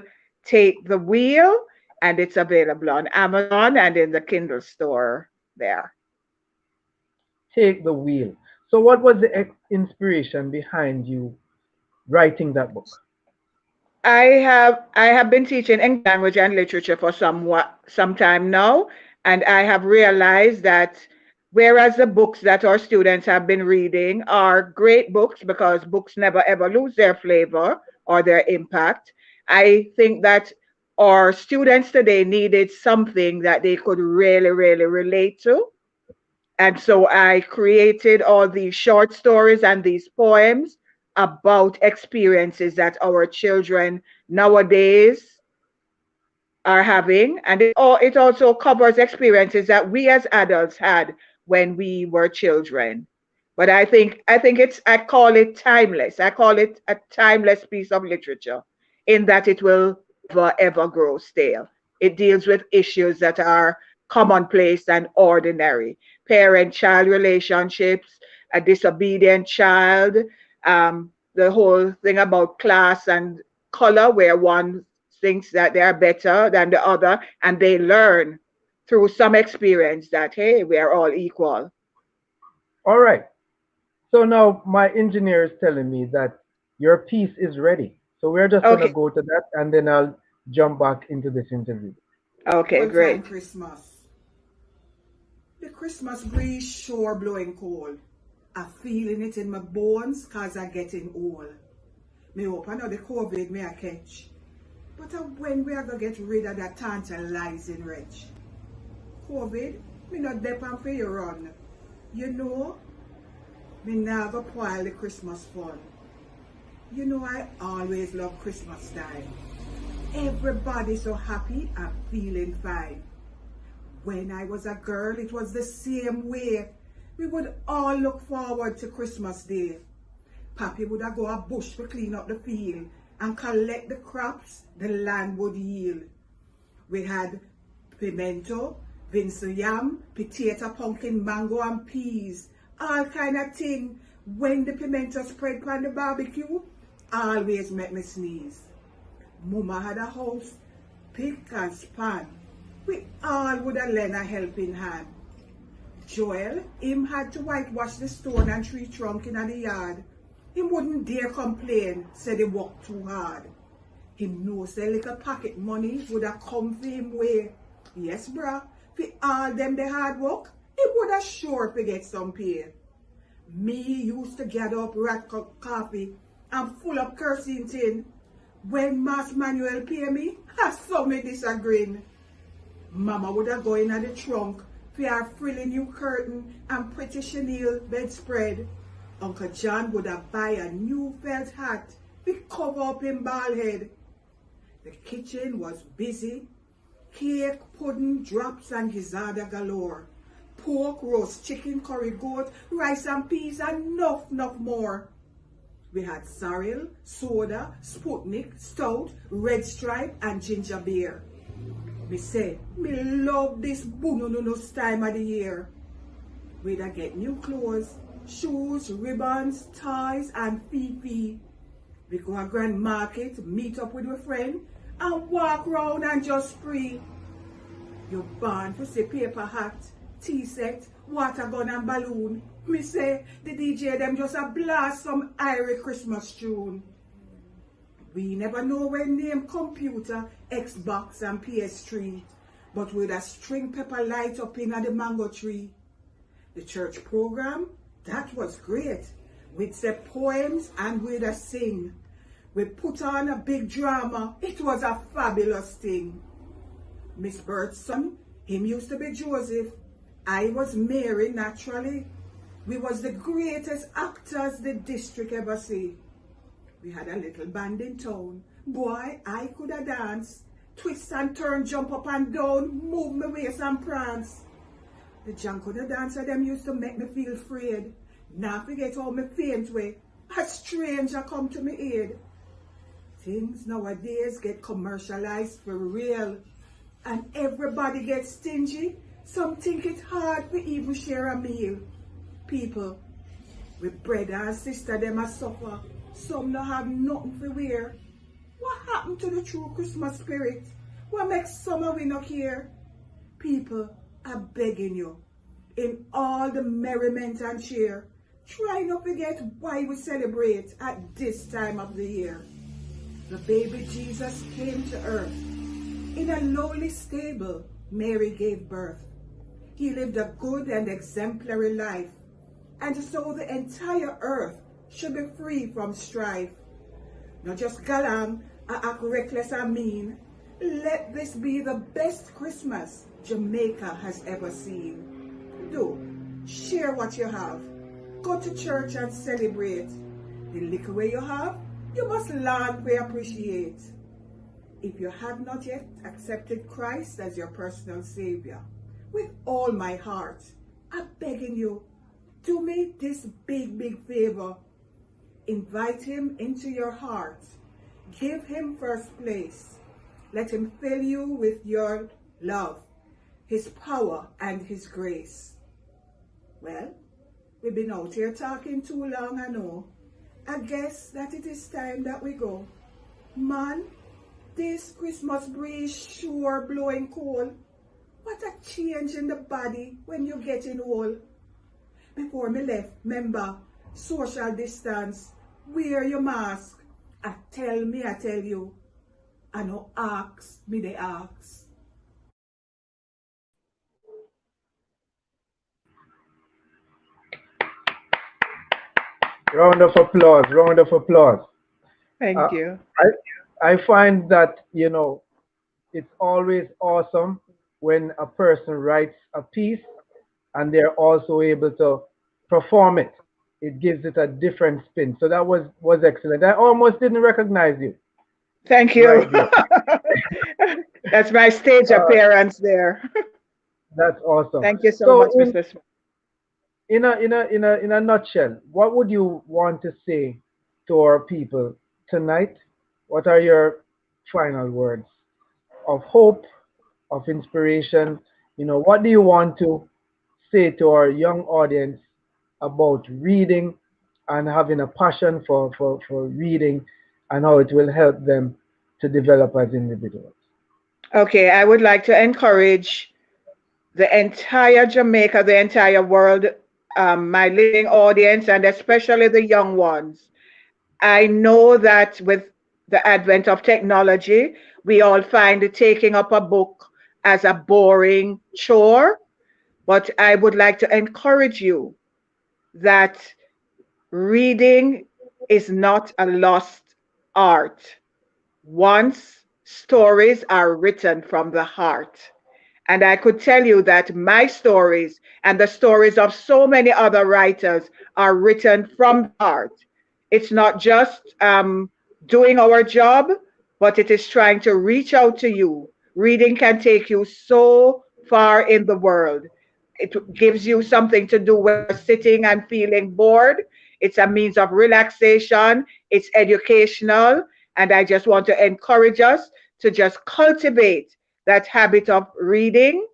Take the Wheel, and it's available on Amazon and in the Kindle store there. Take the Wheel. So what was the inspiration behind you writing that book? I have been teaching English language and literature for some time now, and I have realized that whereas the books that our students have been reading are great books because books never ever lose their flavor or their impact, I think that our students today needed something that they could really, really relate to. And so I created all these short stories and these poems about experiences that our children nowadays are having. And it also covers experiences that we as adults had when we were children. But I call it timeless. I call it a timeless piece of literature in that it will never ever grow stale. It deals with issues that are commonplace and ordinary. Parent-child relationships, a disobedient child, the whole thing about class and color, where one thinks that they are better than the other, and they learn through some experience that, hey, we are all equal. All right. So now my engineer is telling me that your piece is ready. So we're just going to go to that, and then I'll jump back into this interview. Okay, great. Christmas. The Christmas breeze sure blowing cold. I feeling it in my bones cause I getting old. Me hope I know the COVID may I catch. But when we are going to get rid of that tantalizing wretch? COVID, me not depend for you run. You know, me never spoil the Christmas fun. You know I always love Christmas time. Everybody so happy and feeling fine. When I was a girl, it was the same way. We would all look forward to Christmas Day. Papi would go a bush to clean up the field and collect the crops the land would yield. We had pimento, Vincent yam, potato, pumpkin, mango and peas, all kind of thing. When the pimento spread on the barbecue, always make me sneeze. Mama had a house, pick and span. We all would have lent a helping hand. Joel, him had to whitewash the stone and tree trunk in the yard. Him wouldn't dare complain, said he worked too hard. Him know say little pocket money would have come for him way. Yes, bruh, for all them the hard work, he would have sure forget some pay. Me used to gather up rat coffee and full up kerosene tin. When Mas Manuel pay me, I saw me disagreeing. Mama would have go in the trunk for her frilly new curtain and pretty chenille bedspread. Uncle John would have buy a new felt hat to cover up him bald head. The kitchen was busy. Cake, pudding, drops and gizzards galore. Pork, roast, chicken, curry, goat, rice and peas and enough more. We had sorrel, soda, Sputnik, stout, red stripe and ginger beer. Me say, me love this bunununus time of the year. We'd get new clothes, shoes, ribbons, ties and fifi. We go to Grand Market, meet up with a friend and walk round and just spree. You're born to see paper hat, tea set, water gun and balloon. Me say the DJ them just a blast some Irish Christmas tune. We never know when name computer, Xbox and PS3, but with a string pepper light up in the mango tree. The church program, that was great. We'd say poems and we'd a sing. We put on a big drama. It was a fabulous thing. Miss Bert's son, him used to be Joseph. I was Mary, naturally. We was the greatest actors the district ever see. We had a little band in town. Boy, I could have danced. Twist and turn, jump up and down, move my waist and prance. The Janko dancer them used to make me feel afraid. Now forget how me faint way. A stranger come to me aid. Things nowadays get commercialized for real. And everybody gets stingy. Some think it's hard to even share a meal. People, with brother and sister them a suffer. Some don't have nothing to wear. What happened to the true Christmas spirit? What makes summer we not care? People, I'm begging you, in all the merriment and cheer, try not to forget why we celebrate at this time of the year. The baby Jesus came to earth. In a lowly stable, Mary gave birth. He lived a good and exemplary life, and so the entire earth should be free from strife. Not just galang, act reckless and mean. Let this be the best Christmas Jamaica has ever seen. Do share what you have. Go to church and celebrate. The little way you have, you must learn to appreciate. If you have not yet accepted Christ as your personal Savior, with all my heart, I'm begging you, do me this big favor. Invite him into your heart. Give him first place. Let him fill you with your love, his power and his grace. Well, we've been out here talking too long, I know. I guess that it is time that we go. Man, this Christmas breeze sure blowing cold. What a change in the body when you're getting old. Before me left, remember, social distance, wear your mask. I tell you. I no ask me they ask. Round of applause, round of applause. Thank you. I find that, it's always awesome when a person writes a piece and they're also able to perform it. It gives it a different spin. So that was excellent. I almost didn't recognize you. Thank you. Right. That's my stage appearance there. That's awesome. Thank you so much, Mr. Smith. In a nutshell, what would you want to say to our people tonight? What are your final words of hope, of inspiration? What do you want to say to our young audience about reading and having a passion for reading and how it will help them to develop as individuals? Okay, I would like to encourage the entire Jamaica, the entire world, my listening audience, and especially the young ones. I know that with the advent of technology, we all find taking up a book as a boring chore, but I would like to encourage you that reading is not a lost art. Once stories are written from the heart. And I could tell you that my stories and the stories of so many other writers are written from the heart. It's not just doing our job, but it is trying to reach out to you. Reading can take you so far in the world. It gives you something to do when you're sitting and feeling bored. It's a means of relaxation. It's educational. And I just want to encourage us to just cultivate that habit of reading.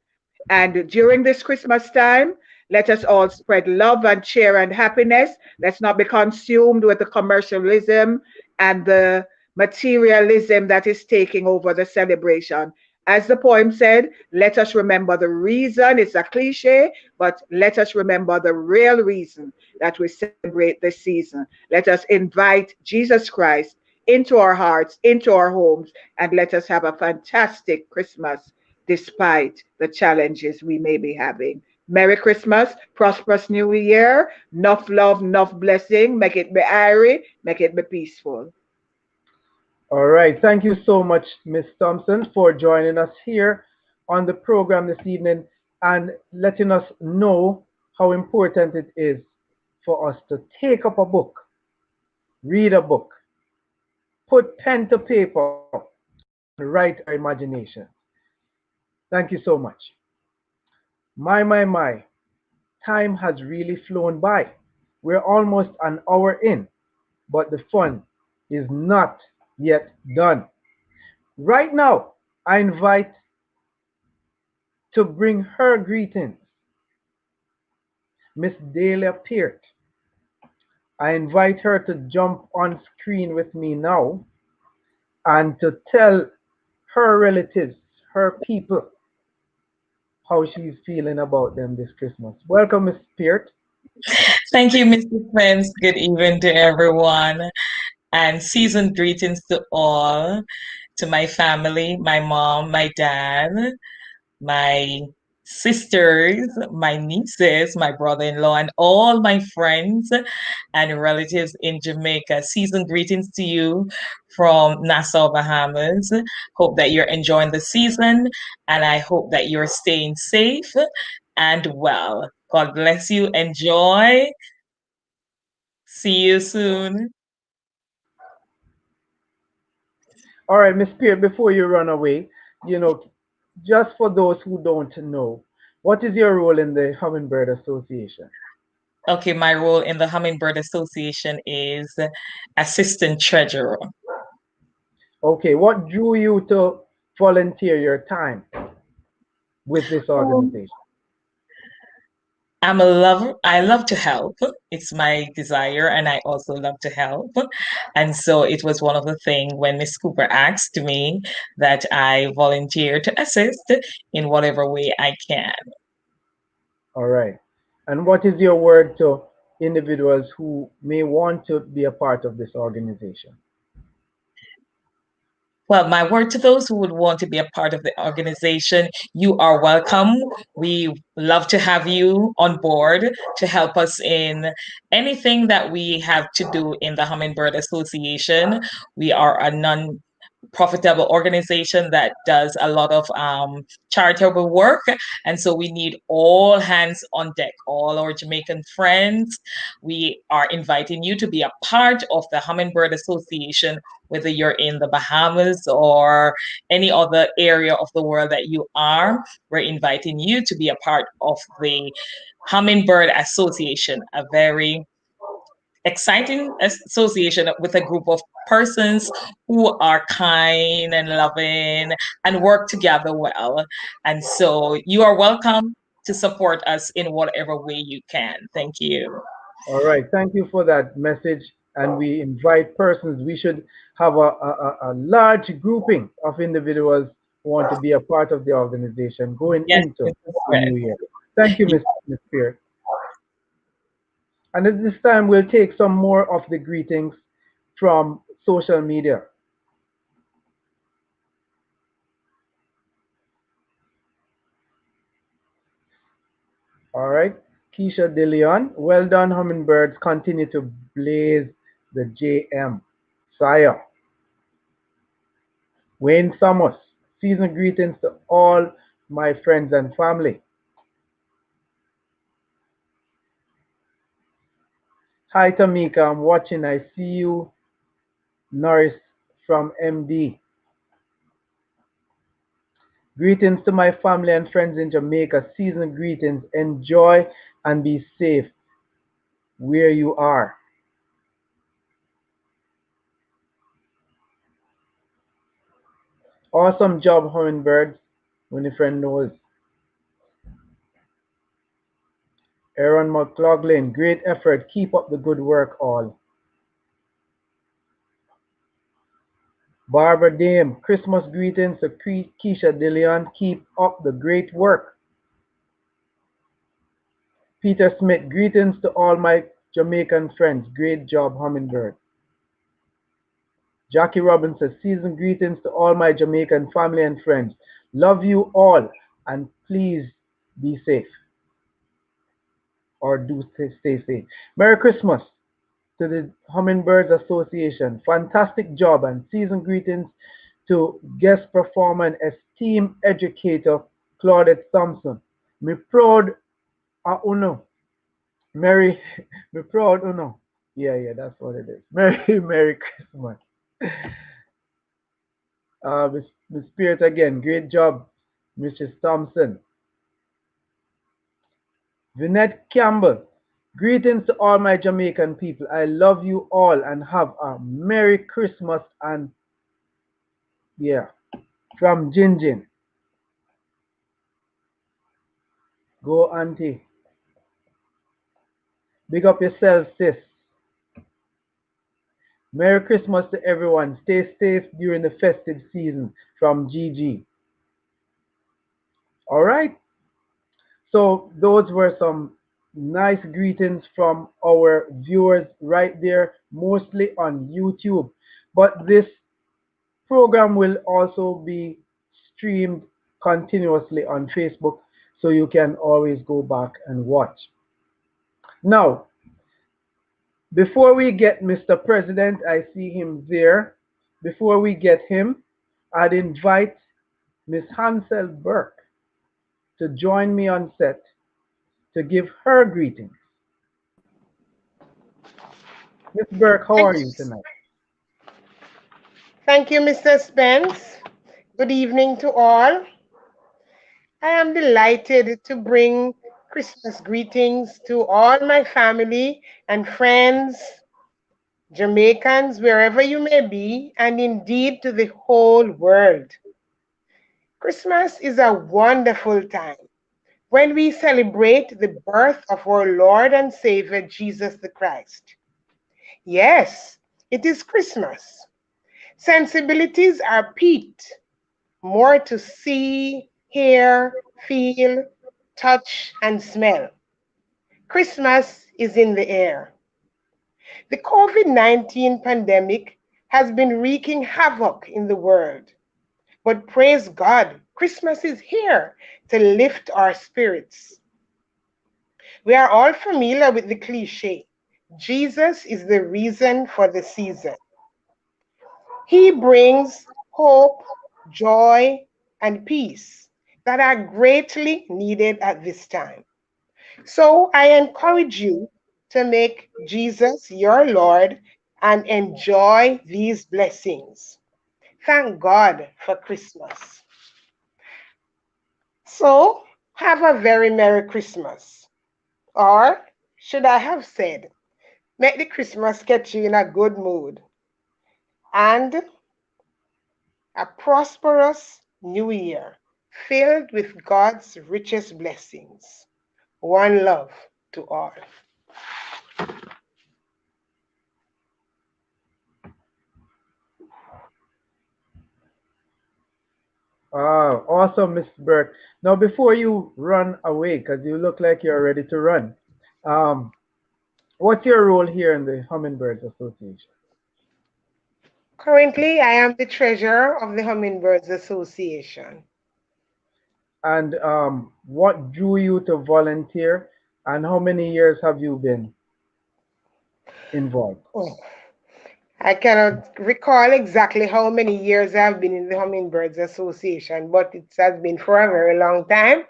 And during this Christmas time, let us all spread love and cheer and happiness. Let's not be consumed with the commercialism and the materialism that is taking over the celebration. as the poem said, let us remember the reason. It's a cliche, but let us remember the real reason that we celebrate this season. Let us invite Jesus Christ into our hearts, into our homes, and let us have a fantastic Christmas despite the challenges we may be having. Merry Christmas, prosperous New Year, enough love, enough blessing. Make it be airy, make it be peaceful. All right. Thank you so much, Miss Thompson, for joining us here on the program this evening and letting us know how important it is for us to take up a book, read a book, put pen to paper, and write our imagination. Thank you so much. My. Time has really flown by. We're almost an hour in, but the fun is not yet done. Right now, I invite to bring her greetings, Miss Delia Peart. I invite her to jump on screen with me now and to tell her relatives, her people, how she's feeling about them this Christmas. Welcome, Miss Peart. Thank you, Mr. Prince. Good evening to everyone, and season greetings to all, to my family, my mom, my dad, my sisters, my nieces, my brother-in-law, and all my friends and relatives in Jamaica. Season greetings to you from Nassau, Bahamas. Hope that you're enjoying the season, and I hope that you're staying safe and well. God bless you. Enjoy. See you soon. All right, Miss Peart, before you run away, just for those who don't know, what is your role in the Hummingbird Association? Okay, my role in the Hummingbird Association is assistant treasurer. Okay, what drew you to volunteer your time with this organization? I'm a lover. I love to help. It's my desire, and I also love to help. And so it was one of the things when Miss Cooper asked me that I volunteer to assist in whatever way I can. All right. And what is your word to individuals who may want to be a part of this organization? Well, my word to those who would want to be a part of the organization, you are welcome. We love to have you on board to help us in anything that we have to do in the Hummingbird Association. We are a non-profitable organization that does a lot of charitable work. And so we need all hands on deck, all our Jamaican friends. We are inviting you to be a part of the Hummingbird Association, whether you're in the Bahamas or any other area of the world that you are. We're inviting you to be a part of the Hummingbird Association, a very exciting association with a group of persons who are kind and loving and work together well. And so you are welcome to support us in whatever way you can. Thank you. All right. Thank you for that message. And we invite persons. We should have a large grouping of individuals who want to be a part of the organization going into the new year. Thank you, Ms. Peart. And at this time, we'll take some more of the greetings from social media. All right. Keisha De Leon, well done, Hummingbirds. Continue to blaze the JM. Sire. Wayne Summers, season greetings to all my friends and family. Hi, Tamika, I'm watching. I see you. Norris from MD. Greetings to my family and friends in Jamaica. Season greetings. Enjoy and be safe where you are. Awesome job, Hummingbirds. Winifred knows. Aaron McLaughlin, great effort. Keep up the good work, all. Barbara Dame, Christmas greetings to Keisha Dillion. Keep up the great work. Peter Smith, greetings to all my Jamaican friends. Great job, Hummingbird. Jackie Robinson, season greetings to all my Jamaican family and friends. Love you all and please be safe or do stay safe. Merry Christmas to the Hummingbirds Association. Fantastic job and season greetings to guest performer and esteemed educator Claudette Thompson. Me proud of uno. Merry, me proud uno. Yeah, that's what it is. Merry Christmas. Miss Spirit again, great job, Mrs. Thompson. Vinette Campbell, greetings to all my Jamaican people. I love you all and have a Merry Christmas and yeah, from Jinjin. Go auntie. Big up yourself, sis. Merry Christmas to everyone. Stay safe during the festive season from GG. All right. So those were some nice greetings from our viewers right there, mostly on YouTube. But this program will also be streamed continuously on Facebook, so you can always go back and watch. Now, before we get Mr. President, I see him there. Before we get him, I'd invite Miss Hansel Burke to join me on set to give her greetings. Miss Burke, how are you tonight? Thank you, Mr. Spence. Good evening to all. I am delighted to bring Christmas greetings to all my family and friends, Jamaicans, wherever you may be, and indeed to the whole world. Christmas is a wonderful time when we celebrate the birth of our Lord and Savior, Jesus the Christ. Yes, it is Christmas. Sensibilities are piqued, more to see, hear, feel, touch, and smell. Christmas is in the air. The COVID-19 pandemic has been wreaking havoc in the world. But praise God, Christmas is here to lift our spirits. We are all familiar with the cliche, Jesus is the reason for the season. He brings hope, joy, and peace that are greatly needed at this time. So I encourage you to make Jesus your Lord and enjoy these blessings. Thank God for Christmas. So have a very Merry Christmas. Or should I have said, make the Christmas get you in a good mood. And a prosperous new year filled with God's richest blessings. One love to all. Awesome, Miss Burke. Now, before you run away, because you look like you're ready to run, what's your role here in the Hummingbirds Association? Currently, I am the treasurer of the Hummingbirds Association. And what drew you to volunteer, and how many years have you been involved? Oh, I cannot recall exactly how many years I've been in the Hummingbirds Association, but it has been for a very long time.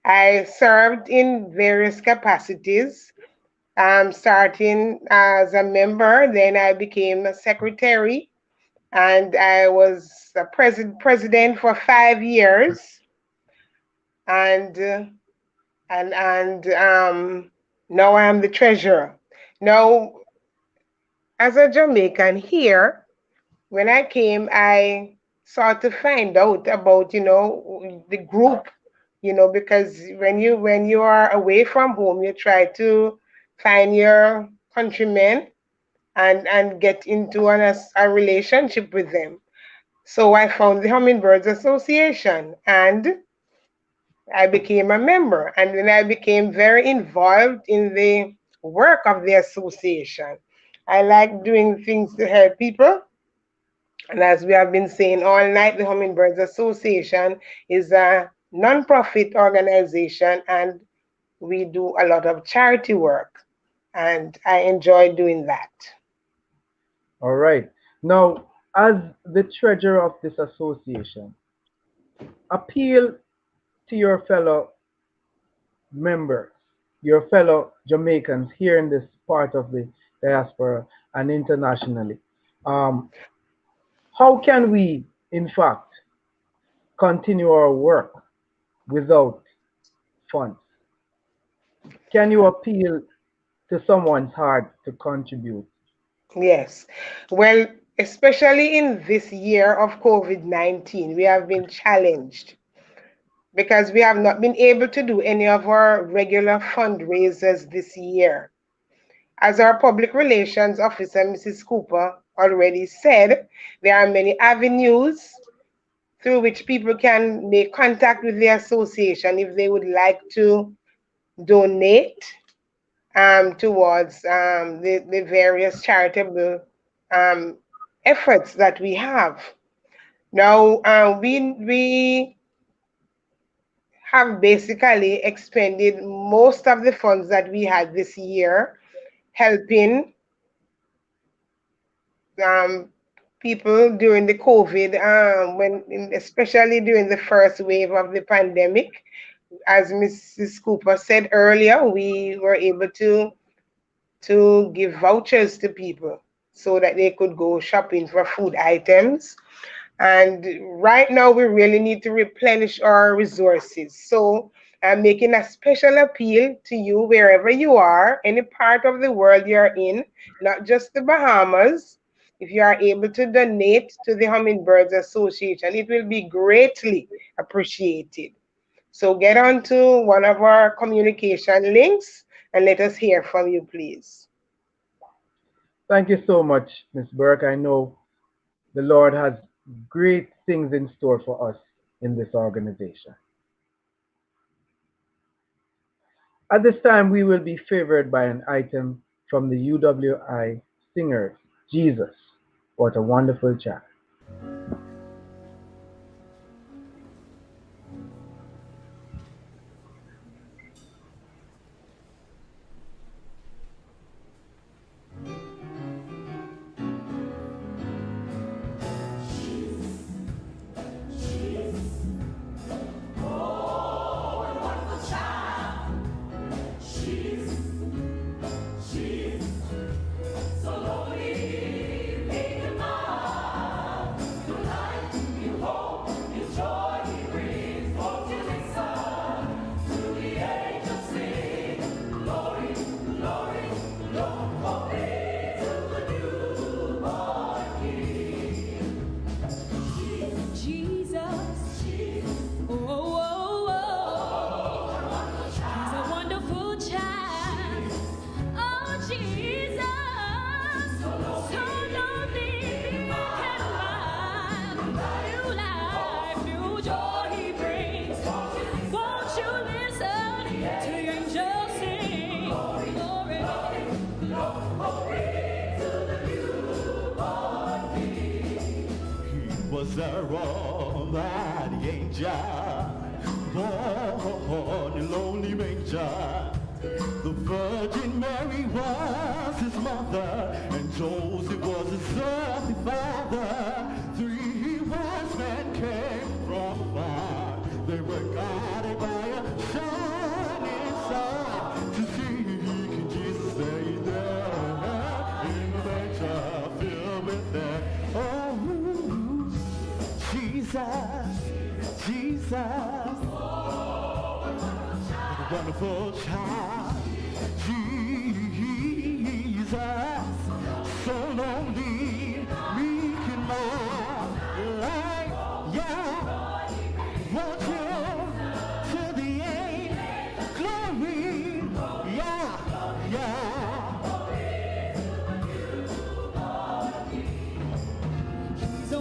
I served in various capacities, starting as a member, then I became a secretary, and I was a president for 5 years, and now I am the treasurer. Now, as a Jamaican here, when I came, I sought to find out about, the group, because when you are away from home, you try to find your countrymen and get into a relationship with them. So I found the Hummingbirds Association and I became a member. And then I became very involved in the work of the association. I like doing things to help people. And as we have been saying all night, the Hummingbirds Association is a non-profit organization and we do a lot of charity work. And I enjoy doing that. All right. Now, as the treasurer of this association, appeal to your fellow members, your fellow Jamaicans here in this part of the diaspora and internationally. How can we, in fact, continue our work without funds? Can you appeal to someone's heart to contribute? Yes. Well, especially in this year of COVID-19, we have been challenged because we have not been able to do any of our regular fundraisers this year. As our public relations officer, Mrs. Cooper, already said, there are many avenues through which people can make contact with the association if they would like to donate towards the various charitable efforts that we have. Now, we have basically expended most of the funds that we had this year helping people during the COVID, especially during the first wave of the pandemic. As Mrs. Cooper said earlier, we were able to give vouchers to people so that they could go shopping for food items. And right now, we really need to replenish our resources. So I'm making a special appeal to you, wherever you are, any part of the world you're in, not just the Bahamas. If you are able to donate to the Hummingbirds Association, it will be greatly appreciated. So get on to one of our communication links and let us hear from you, please. Thank you so much, Ms. Burke. I know the Lord has great things in store for us in this organization. At this time, we will be favored by an item from the UWI singers, Jesus, What a Wonderful Child. Was there on that angel born in lonely manger? The Virgin Mary was his mother, and Joseph was his earthly father. 3 wise men came from far. They were guided by a shining star to seek Jesus lay there in the manger filled with air. Oh, Jesus, Jesus, what a wonderful child. Jesus, so lonely, meek and mild, like, yeah, want you to the end, glory, yeah, yeah. He's a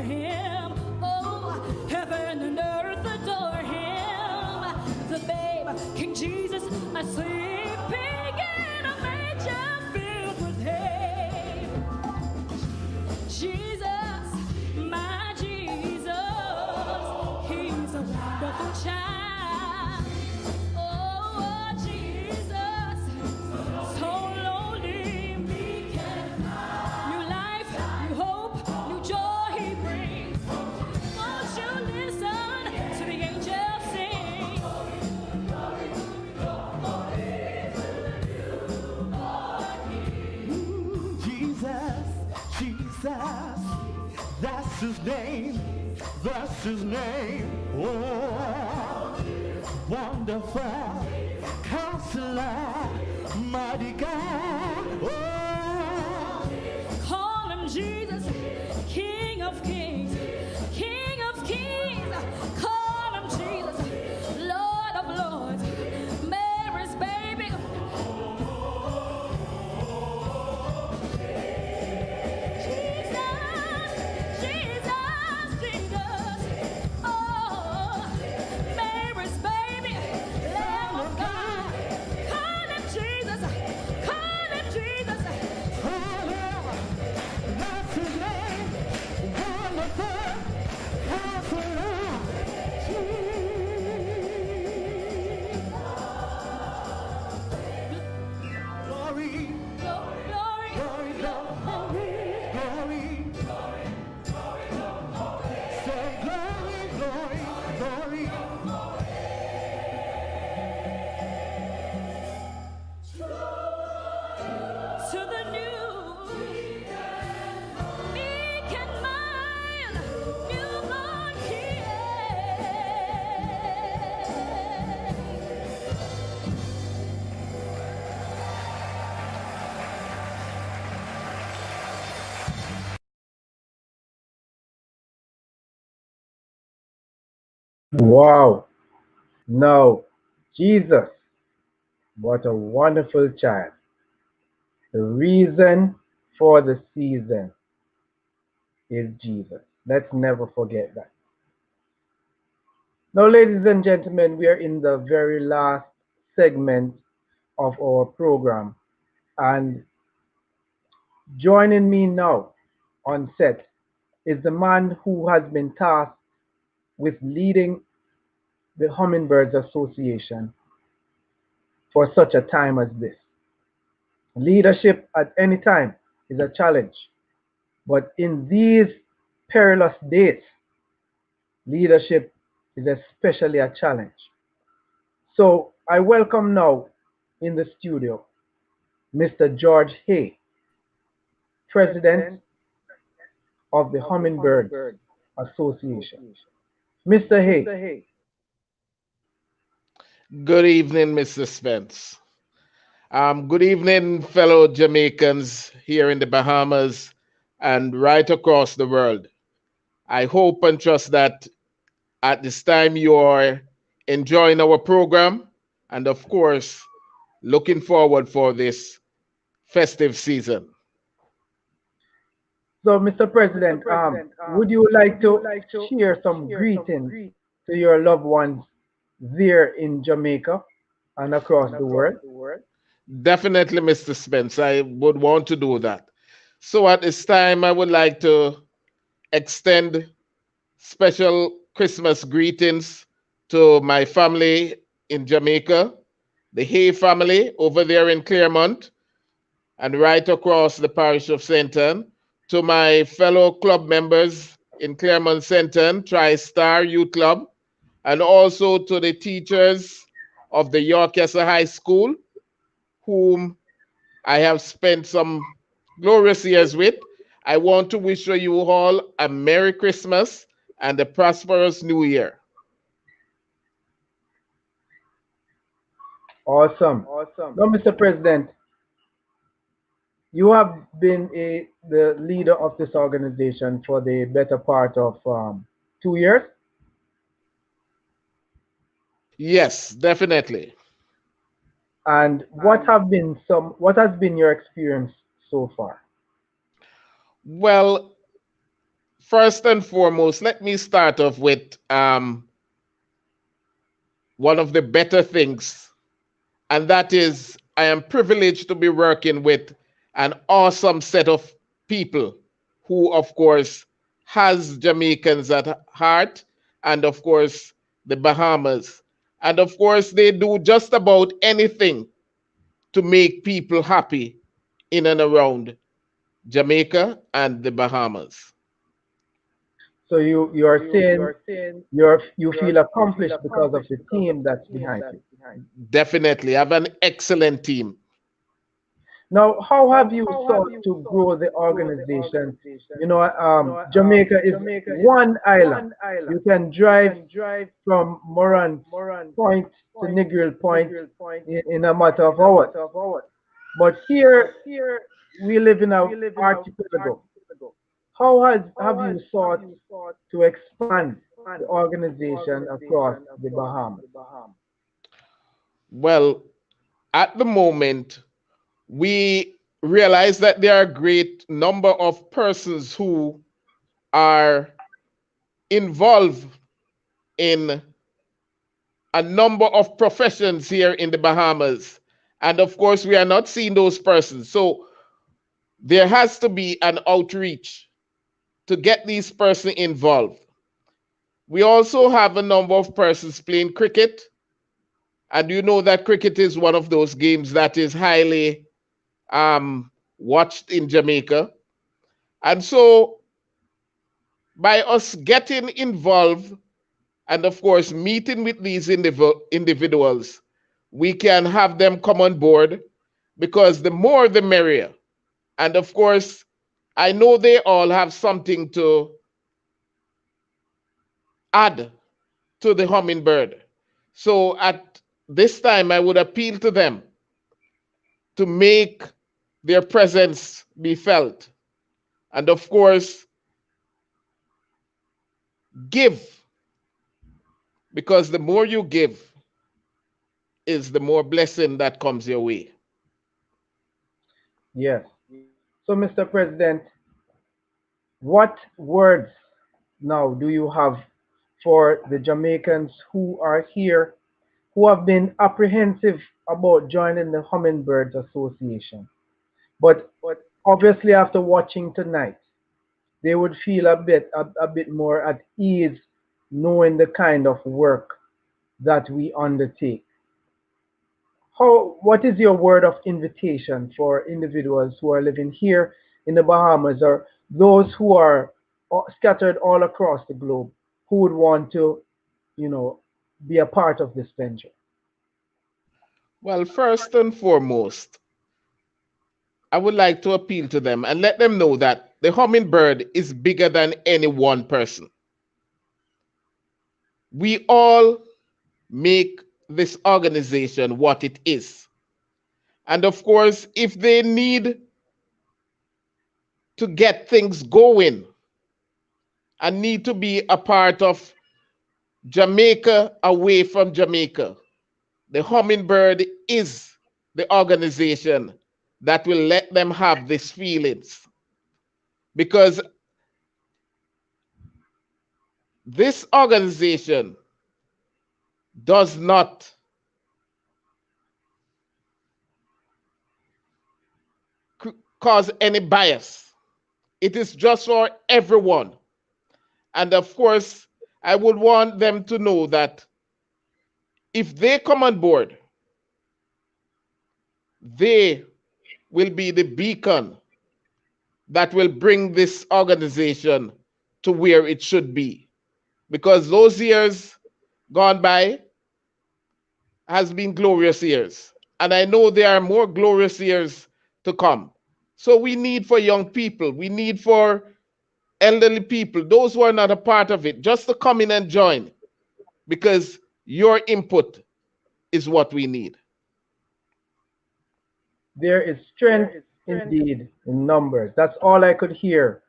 him. Oh, heaven and earth adore him. The babe, King Jesus, sleeping in a manger filled with hay. Jesus, my Jesus, he's a wonderful child. Oh, Jesus, so lonely, meek and mild. New life, new hope, new joy he brings. Won't you listen to the angels sing? Jesus, Jesus, that's his name, that's his name. Oh, wonderful counselor, mighty God. Oh, Call him Jesus, King of kings, King of kings. Call him Jesus, Lord of lords, Mary's baby. Jesus, Jesus, Jesus. Oh, Mary's baby, Lamb of God. Call him Jesus, call him Jesus. that's his name, wonderful counselor. Glory, glory, glory, glory, say glory, glory, glory. To the new, meek and mild, newborn King. Wow. Now, Jesus, what a wonderful child. The reason for the season is Jesus. Let's never forget that. Now, ladies and gentlemen, we are in the very last segment of our program. And joining me now on set is the man who has been tasked with leading the Hummingbirds Association for such a time as this. Leadership at any time is a challenge, but in these perilous days, leadership is especially a challenge. So I welcome now in the studio Mr. George Hay, President of the Hummingbirds Association. Mr. Hay. Good evening, Mr. Spence. Good evening, fellow Jamaicans here in the Bahamas and right across the world. I hope and trust that at this time you are enjoying our program and, of course, looking forward for this festive season. So, Mr. President, would you like to share some greetings to your loved ones there in Jamaica and across the world? Definitely, Mr. Spence, I would want to do that. So at this time, I would like to extend special Christmas greetings to my family in Jamaica, the Hay family over there in Claremont, and right across the parish of St. Anne, to my fellow club members in Claremont St. Anne, Tri-Star Youth Club, and also to the teachers of the Yorkesa High School, whom I have spent some glorious years with. I want to wish you all a Merry Christmas and a prosperous New Year. Awesome. Now, Mr. President, you have been the leader of this organization for the better part of 2 years. Yes, definitely. And what has been your experience so far? Well, first and foremost, let me start off with one of the better things, and that is I am privileged to be working with an awesome set of people who, of course, has Jamaicans at heart, and of course, the Bahamas. And of course, they do just about anything to make people happy in and around Jamaica and the Bahamas. So you are saying you feel accomplished because of the team that's behind you. Definitely. I have an excellent team. Now, how have you sought to grow the organization? You know, Jamaica is one island. You can drive from Moran Point to Negril Point in a matter of hours. But here, we live in an archipelago. Have you sought to expand the organization across the Bahamas? Well, at the moment, we realize that there are a great number of persons who are involved in a number of professions here in the Bahamas. And of course, we are not seeing those persons. So there has to be an outreach to get these persons involved. We also have a number of persons playing cricket. And you know that cricket is one of those games that is highly watched in Jamaica. And so by us getting involved and of course meeting with these individuals, we can have them come on board because the more the merrier. And of course, I know they all have something to add to the Hummingbird. So at this time, I would appeal to them to make their presence be felt. And of course, give, because the more you give is the more blessing that comes your way. Yes. So, Mr. President, what words now do you have for the Jamaicans who are here, who have been apprehensive about joining the Hummingbirds Association? But obviously, after watching tonight, they would feel a bit more at ease knowing the kind of work that we undertake. What is your word of invitation for individuals who are living here in the Bahamas or those who are scattered all across the globe who would want to, be a part of this venture? Well, first and foremost, I would like to appeal to them and let them know that the Hummingbird is bigger than any one person. We all make this organization what it is. And of course, if they need to get things going and need to be a part of Jamaica away from Jamaica, the Hummingbird is the organization that will let them have these feelings. Because this organization does not cause any bias. It is just for everyone. And of course, I would want them to know that if they come on board, they will be the beacon that will bring this organization to where it should be. Because those years gone by has been glorious years. And I know there are more glorious years to come. So we need for young people, we need for elderly people, those who are not a part of it, just to come in and join. Because your input is what we need. There is strength indeed in numbers. That's all I could hear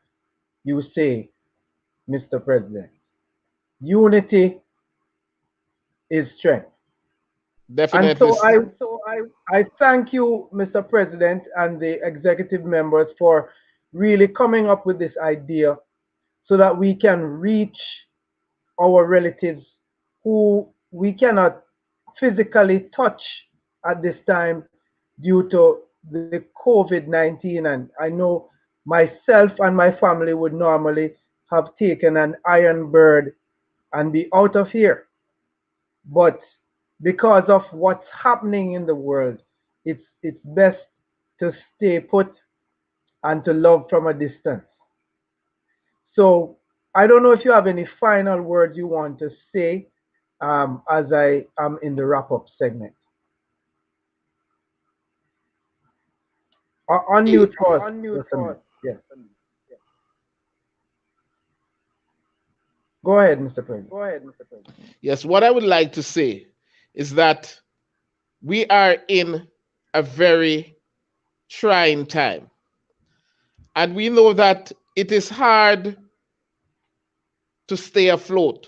you say, Mr. President. Unity is strength. Definitely. And so I thank you, Mr. President, and the executive members for really coming up with this idea so that we can reach our relatives who we cannot physically touch at this time due to the COVID-19. And I know myself and my family would normally have taken an iron bird and be out of here. But because of what's happening in the world, it's best to stay put and to love from a distance. So I don't know if you have any final words you want to say as I am in the wrap-up segment. Unmute first. Yes. Go ahead, Mr. President. Yes, what I would like to say is that we are in a very trying time. And we know that it is hard to stay afloat.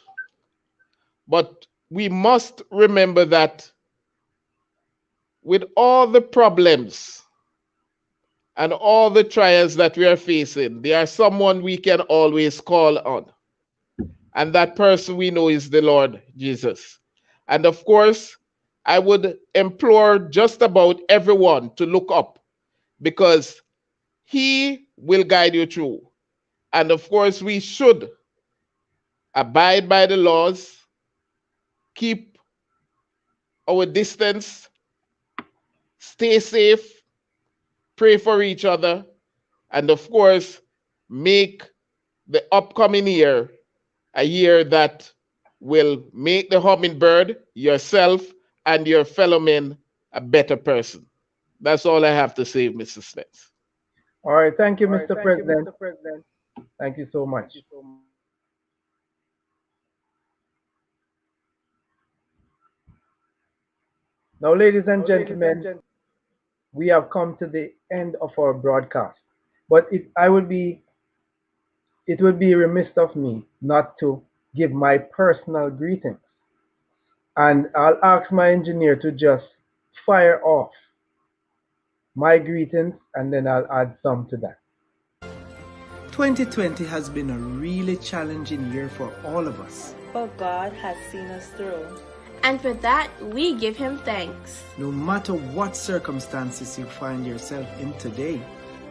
But we must remember that with all the problems and all the trials that we are facing, there are someone we can always call on. And that person we know is the Lord Jesus. And of course, I would implore just about everyone to look up because he will guide you through. And of course, we should abide by the laws, keep our distance, stay safe, pray for each other, and of course, make the upcoming year a year that will make the hummingbird, yourself, and your fellow men a better person. That's all I have to say, Mr. Spence. All right. Thank you, Mr. President. Thank you so much. Now, ladies and gentlemen, we have come to the end of our broadcast. But it would be remiss of me not to give my personal greetings. And I'll ask my engineer to just fire off my greetings and then I'll add some to that. 2020 has been a really challenging year for all of us. But God has seen us through. And for that, we give him thanks. No matter what circumstances you find yourself in today,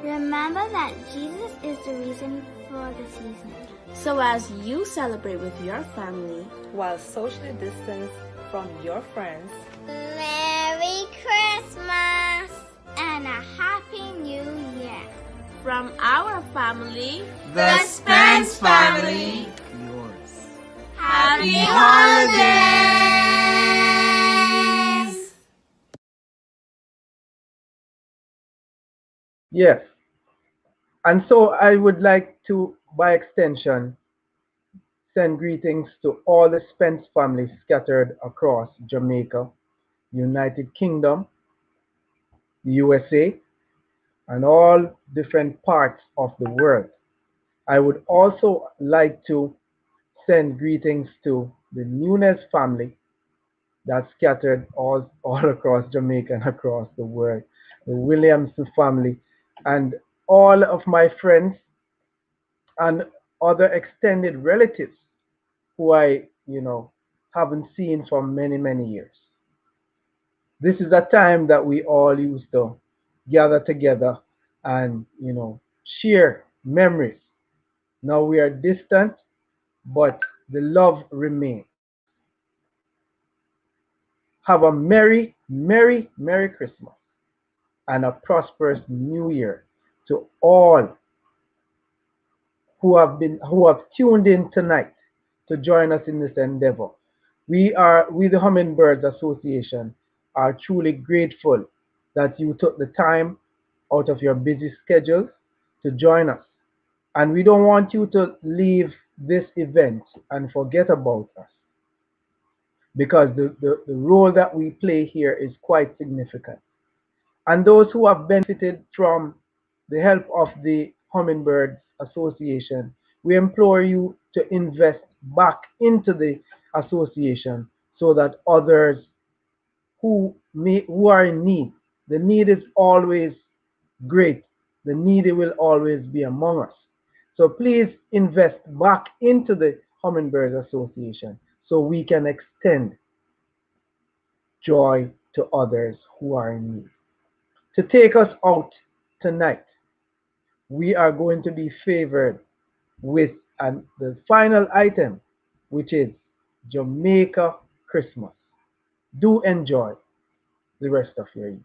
remember that Jesus is the reason for the season. So as you celebrate with your family, while socially distanced from your friends, Merry Christmas and a Happy New Year. From our family, the Spence family, yours. Happy Holidays! Yes. And so I would like to, by extension, send greetings to all the Spence families scattered across Jamaica, United Kingdom, the USA, and all different parts of the world. I would also like to send greetings to the Nunes family that's scattered all across Jamaica and across the world, the Williamson family, and all of my friends and other extended relatives who I, haven't seen for many, many years. This is a time that we all used to gather together and, share memories. Now we are distant, but the love remains. Have a merry, merry, merry Christmas and a prosperous new year to all who have tuned in tonight to join us in this endeavor. We, the Hummingbirds Association, are truly grateful that you took the time out of your busy schedules to join us. And we don't want you to leave this event and forget about us, because the role that we play here is quite significant. And those who have benefited from the help of the Hummingbirds Association, we implore you to invest back into the association so that others who are in need, the need is always great, the needy will always be among us. So please invest back into the Hummingbirds Association so we can extend joy to others who are in need. To take us out tonight, we are going to be favored with the final item, which is Jamaica Christmas. Do enjoy the rest of your evening.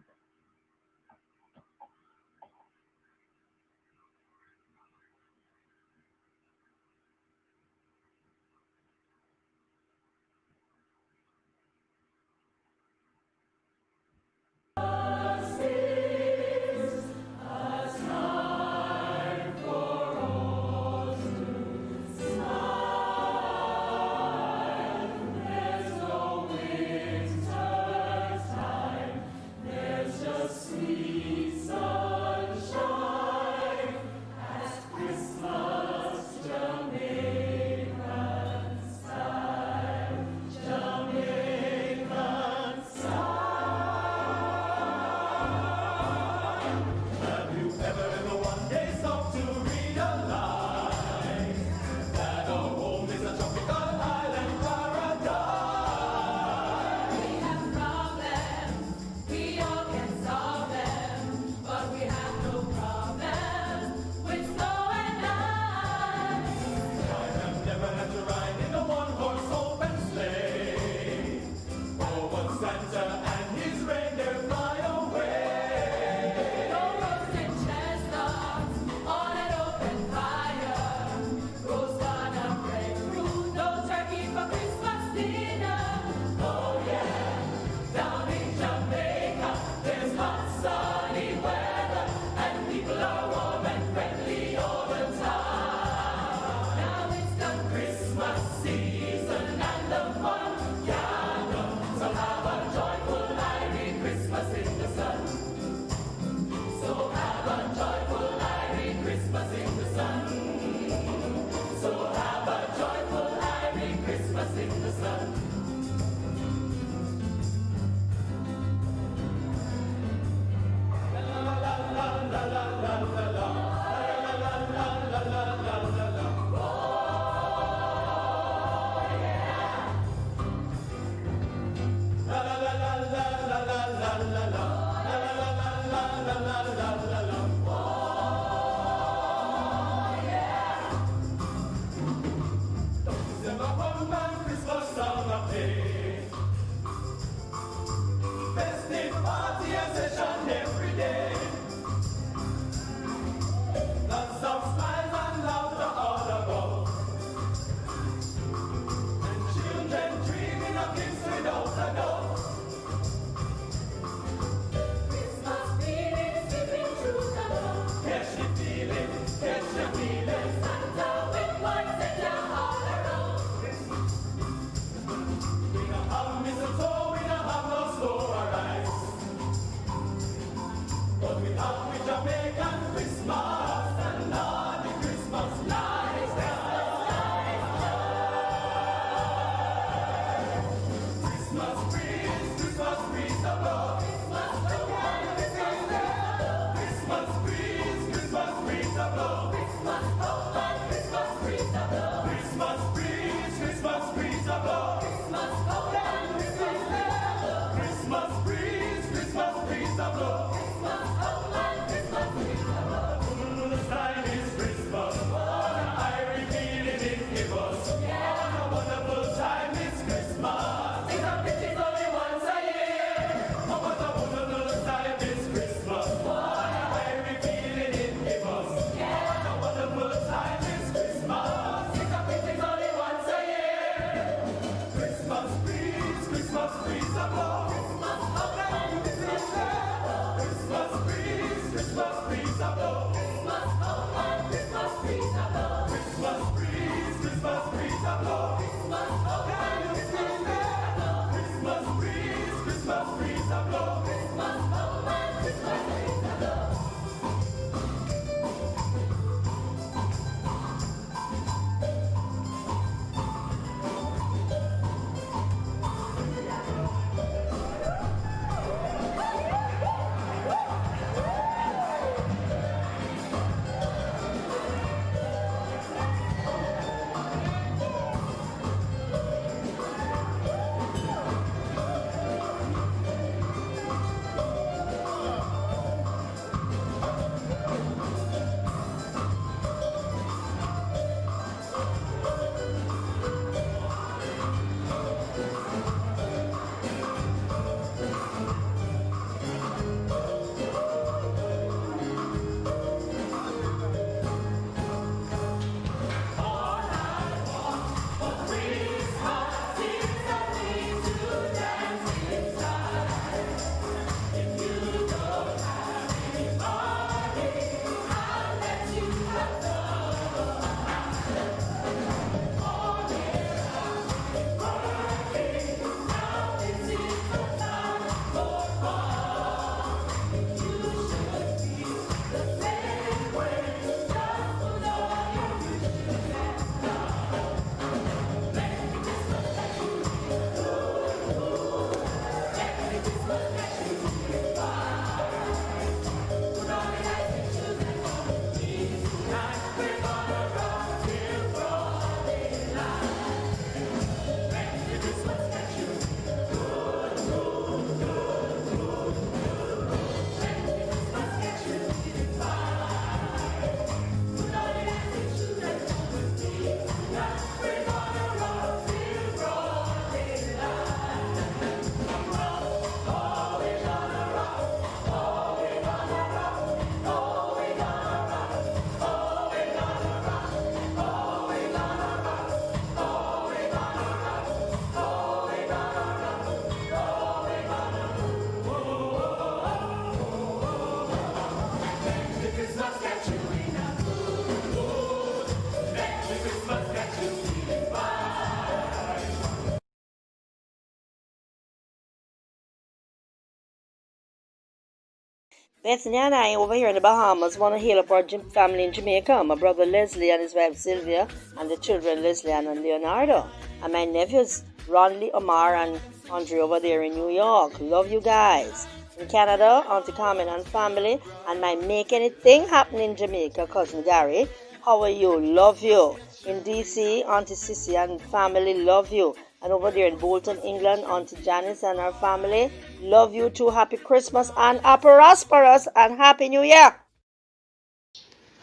Bethany and I over here in the Bahamas want to hail up our family in Jamaica. My brother Leslie and his wife Sylvia, and the children Leslie and Leonardo. And my nephews Ronley, Omar, and Andre over there in New York. Love you guys. In Canada, Auntie Carmen and family. And my Make Anything Happen in Jamaica, cousin Gary. How are you? Love you. In DC, Auntie Sissy and family. Love you. And over there in Bolton, England, Auntie Janice and her family. Love you too. Happy Christmas and a prosperous and Happy New Year.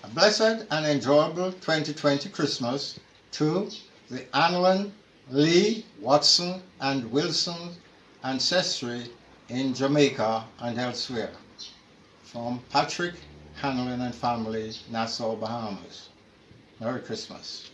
A blessed and enjoyable 2020 Christmas to the Anlin, Lee, Watson, and Wilson ancestry in Jamaica and elsewhere. From Patrick, Hanlon and family, Nassau, Bahamas. Merry Christmas.